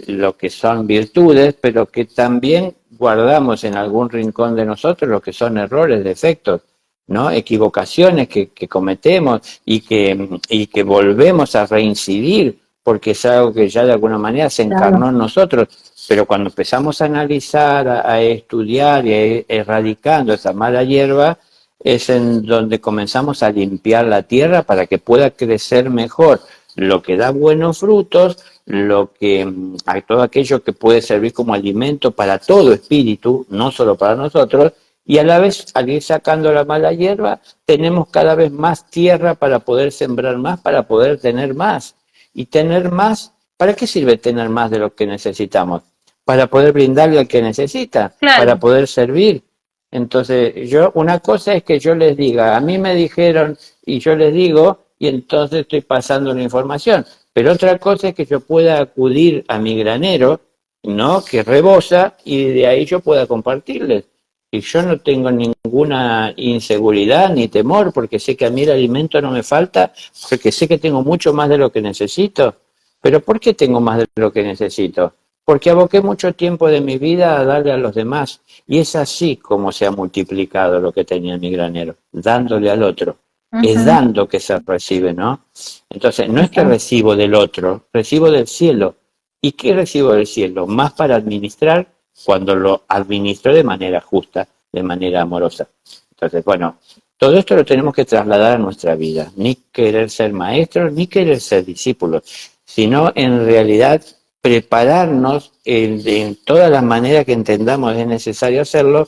lo que son virtudes, pero que también guardamos en algún rincón de nosotros lo que son errores, defectos, ¿no? Equivocaciones que cometemos y que volvemos a reincidir, porque es algo que ya de alguna manera se encarnó en nosotros, pero cuando empezamos a analizar, a estudiar y a ir erradicando esa mala hierba, es en donde comenzamos a limpiar la tierra para que pueda crecer mejor lo que da buenos frutos, todo aquello que puede servir como alimento para todo espíritu, no solo para nosotros, y a la vez, al ir sacando la mala hierba, tenemos cada vez más tierra para poder sembrar más, para poder tener más. Y tener más, ¿para qué sirve tener más de lo que necesitamos? Para poder brindarle al que necesita, para poder servir. Entonces, una cosa es que yo les diga, a mí me dijeron y yo les digo, y entonces estoy pasando una información. Pero otra cosa es que yo pueda acudir a mi granero, ¿no? Que rebosa, y de ahí yo pueda compartirles. Y yo no tengo ninguna inseguridad ni temor, porque sé que a mí el alimento no me falta, porque sé que tengo mucho más de lo que necesito. Pero ¿por qué tengo más de lo que necesito? Porque aboqué mucho tiempo de mi vida a darle a los demás. Y es así como se ha multiplicado lo que tenía en mi granero, dándole al otro. Es dando que se recibe, ¿no? Entonces, no es que recibo del otro, recibo del cielo. ¿Y qué recibo del cielo? Más para administrar cuando lo administro de manera justa, de manera amorosa. Entonces, bueno, todo esto lo tenemos que trasladar a nuestra vida. Ni querer ser maestros, ni querer ser discípulos, sino en realidad prepararnos en todas las maneras que entendamos es necesario hacerlo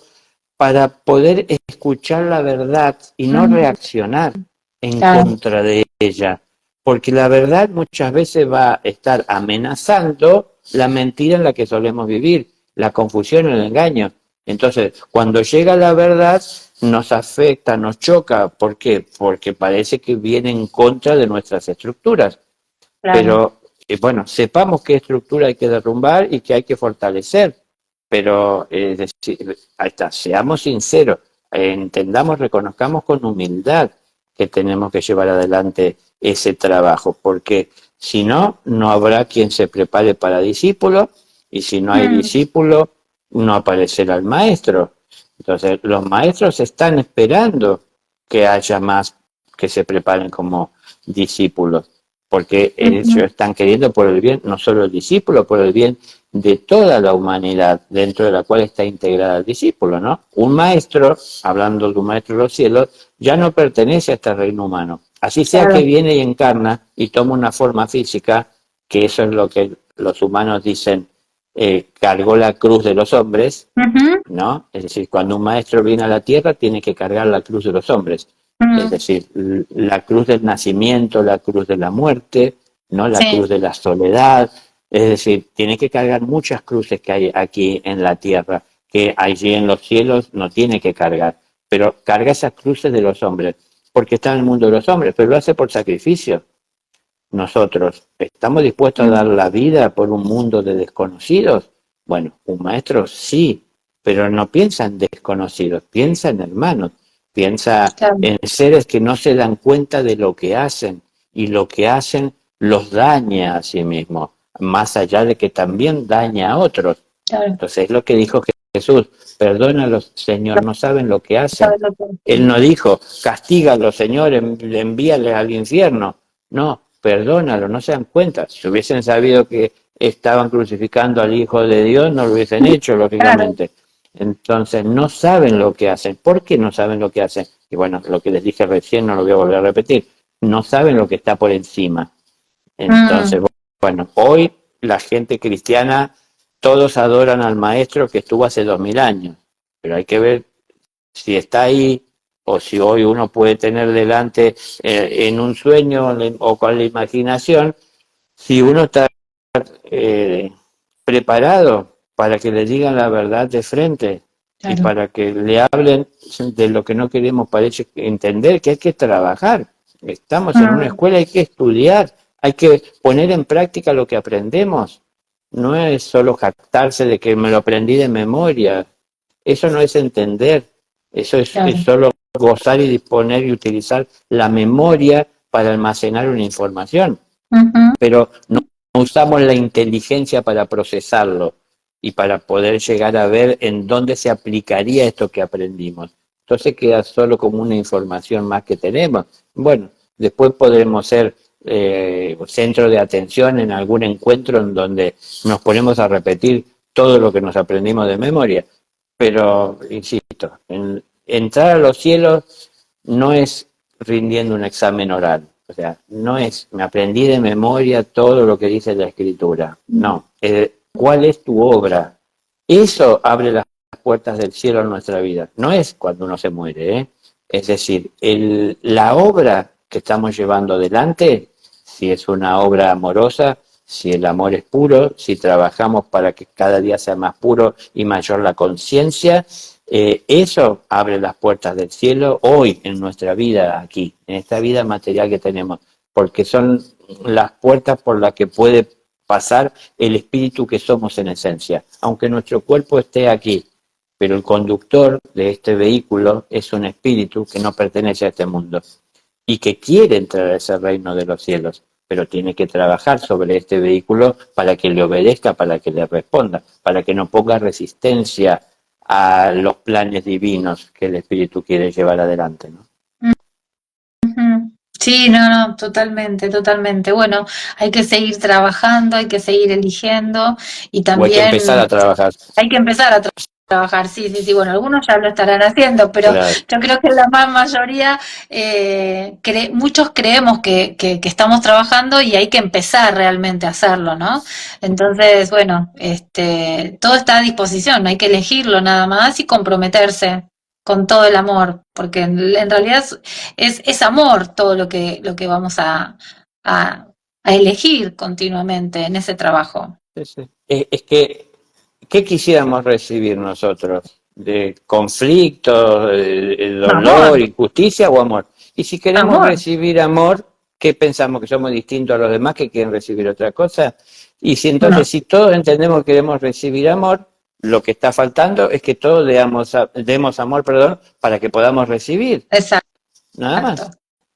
para poder escuchar la verdad y no reaccionar en contra de ella. Porque la verdad muchas veces va a estar amenazando la mentira en la que solemos vivir, la confusión, el engaño. Entonces, cuando llega la verdad, nos afecta, nos choca. ¿Por qué? Porque parece que viene en contra de nuestras estructuras. Pero, bueno, sepamos qué estructura hay que derrumbar y qué hay que fortalecer. Pero, ahí está, seamos sinceros, entendamos, reconozcamos con humildad que tenemos que llevar adelante ese trabajo, porque si no, no habrá quien se prepare para discípulo, y si no hay discípulo, no aparecerá el maestro. Entonces, los maestros están esperando que haya más que se preparen como discípulos, porque ellos están queriendo por el bien, no solo el discípulo, por el bien de toda la humanidad, dentro de la cual está integrada el discípulo, ¿no? Un maestro, hablando de un maestro de los cielos, ya no pertenece a este reino humano. Así sea que viene y encarna y toma una forma física, que eso es lo que los humanos dicen, cargó la cruz de los hombres, ¿no? Es decir, cuando un maestro viene a la tierra, tiene que cargar la cruz de los hombres. Es decir, la cruz del nacimiento, la cruz de la muerte, ¿no? La cruz de la soledad. Es decir, tiene que cargar muchas cruces que hay aquí en la tierra, que allí en los cielos no tiene que cargar. Pero carga esas cruces de los hombres, porque está en el mundo de los hombres, pero lo hace por sacrificio. Nosotros, ¿estamos dispuestos a dar la vida por un mundo de desconocidos? Bueno, un maestro sí, pero no piensa en desconocidos, piensa en hermanos, piensa en seres que no se dan cuenta de lo que hacen, y lo que hacen los daña a sí mismos, más allá de que también daña a otros. Entonces es lo que dijo Jesús: perdónalos, Señor, no saben lo que hacen. Él no dijo, castígalos, Señor, envíales al infierno. No, perdónalos, no se dan cuenta. Si hubiesen sabido que estaban crucificando al Hijo de Dios, no lo hubiesen hecho, lógicamente. Entonces no saben lo que hacen. ¿Por qué no saben lo que hacen? Y bueno, lo que les dije recién no lo voy a volver a repetir. No saben lo que está por encima. Entonces, bueno, hoy la gente cristiana, todos adoran al maestro que estuvo hace 2000 años, pero hay que ver si está ahí o si hoy uno puede tener delante en un sueño o con la imaginación, si uno está preparado para que le digan la verdad de frente y para que le hablen de lo que no queremos parece entender, que hay que trabajar. Estamos en una escuela, hay que estudiar, hay que poner en práctica lo que aprendemos. No es solo jactarse de que me lo aprendí de memoria. Eso no es entender. Eso es solo gozar y disponer y utilizar la memoria para almacenar una información, Ujú. pero no usamos la inteligencia para procesarlo y para poder llegar a ver en dónde se aplicaría esto que aprendimos. Entonces queda solo como una información más que tenemos. Bueno, después podremos ser centro de atención en algún encuentro en donde nos ponemos a repetir todo lo que nos aprendimos de memoria. Pero, insisto, entrar a los cielos no es rindiendo un examen oral. O sea, no es, me aprendí de memoria todo lo que dice la escritura. No, ¿cuál es tu obra? Eso abre las puertas del cielo en nuestra vida. No es cuando uno se muere, ¿eh? Es decir, la obra que estamos llevando adelante, si es una obra amorosa, si el amor es puro, si trabajamos para que cada día sea más puro y mayor la conciencia, eso abre las puertas del cielo hoy en nuestra vida aquí, en esta vida material que tenemos, porque son las puertas por las que puede pasar el espíritu que somos en esencia, aunque nuestro cuerpo esté aquí, pero el conductor de este vehículo es un espíritu que no pertenece a este mundo y que quiere entrar a ese reino de los cielos, pero tiene que trabajar sobre este vehículo para que le obedezca, para que le responda, para que no ponga resistencia a los planes divinos que el espíritu quiere llevar adelante, ¿no? Ujú. Sí, no, no, totalmente, totalmente. Bueno, hay que seguir trabajando, hay que seguir eligiendo y O hay que empezar también a trabajar, hay que empezar a trabajar. Sí, sí, sí. Bueno, algunos ya lo estarán haciendo, pero claro. yo creo que la más mayoría, muchos creemos que estamos trabajando y hay que empezar realmente a hacerlo, ¿no? Entonces, bueno, todo está a disposición, hay que elegirlo nada más y comprometerse con todo el amor, porque en realidad es amor todo lo que vamos a, a elegir continuamente en ese trabajo. Sí, sí. Es que, ¿qué quisiéramos recibir nosotros? ¿De conflicto, de dolor, Amor, injusticia o amor? Y si queremos amor. recibir amor, ¿qué pensamos? ¿Que somos distintos a los demás que quieren recibir otra cosa? Y si No, entonces, si todos entendemos que queremos recibir amor, lo que está faltando es que todos demos amor, perdón, para que podamos recibir, exacto, nada más.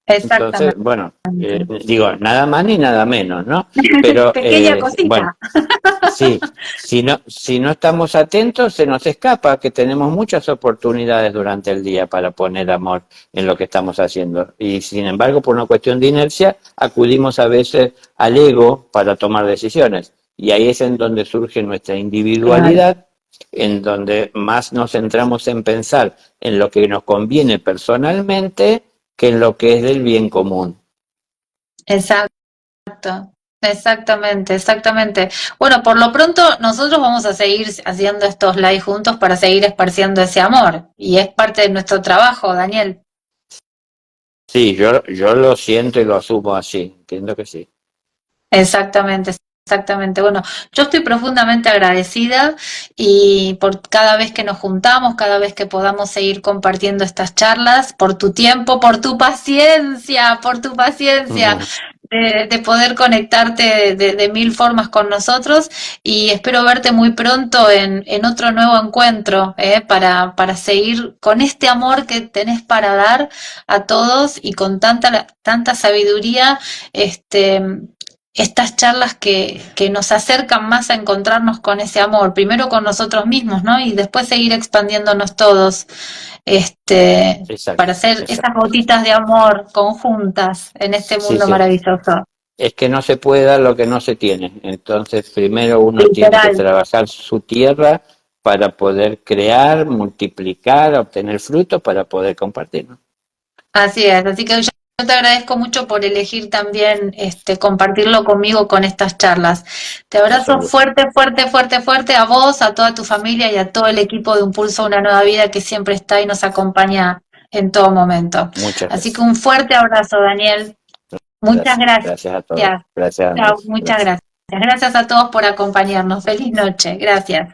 Entonces, exactamente. bueno, digo, nada más ni nada menos, ¿no? Pero, Pequeña bueno, cosita. sí, si no estamos atentos, se nos escapa que tenemos muchas oportunidades durante el día para poner amor en lo que estamos haciendo. Y sin embargo, por una cuestión de inercia, acudimos a veces al ego para tomar decisiones. Y ahí es en donde surge nuestra Claro, individualidad, en donde más nos centramos en pensar en lo que nos conviene personalmente que en lo que es del bien común. exacto, exactamente, exactamente. Bueno, por lo pronto nosotros vamos a seguir haciendo estos live juntos para seguir esparciendo ese amor y es parte de nuestro trabajo, Daniel. Sí, yo lo siento y lo asumo así, entiendo que sí. Exactamente, exactamente. Bueno, yo estoy profundamente agradecida y por cada vez que nos juntamos, cada vez que podamos seguir compartiendo estas charlas, por tu tiempo, por tu paciencia de poder conectarte de mil formas con nosotros y espero verte muy pronto en otro nuevo encuentro, para seguir con este amor que tenés para dar a todos y con tanta sabiduría, este, estas charlas que nos acercan más a encontrarnos con ese amor, primero con nosotros mismos, ¿no? Y después seguir expandiéndonos todos, para Exacto, hacer esas exacto. gotitas de amor conjuntas en este Sí, mundo sí. maravilloso. Es que no se puede dar lo que no se tiene. Entonces, primero uno tiene que Literal. trabajar su tierra para poder crear, multiplicar, obtener frutos para poder compartir, ¿no? Así es, así que yo te agradezco mucho por elegir también compartirlo conmigo con estas charlas. Te Es un abrazo gusto. fuerte, fuerte, fuerte, fuerte a vos, a toda tu familia y a todo el equipo de Impulso a una Nueva Vida que siempre está y nos acompaña en todo momento. Muchas Así que gracias. un fuerte abrazo, Daniel. Muchas Gracias. gracias. Gracias a todos. Gracias, Chao, Andrés. muchas Gracias. gracias. Gracias a todos por acompañarnos. Feliz noche. Gracias.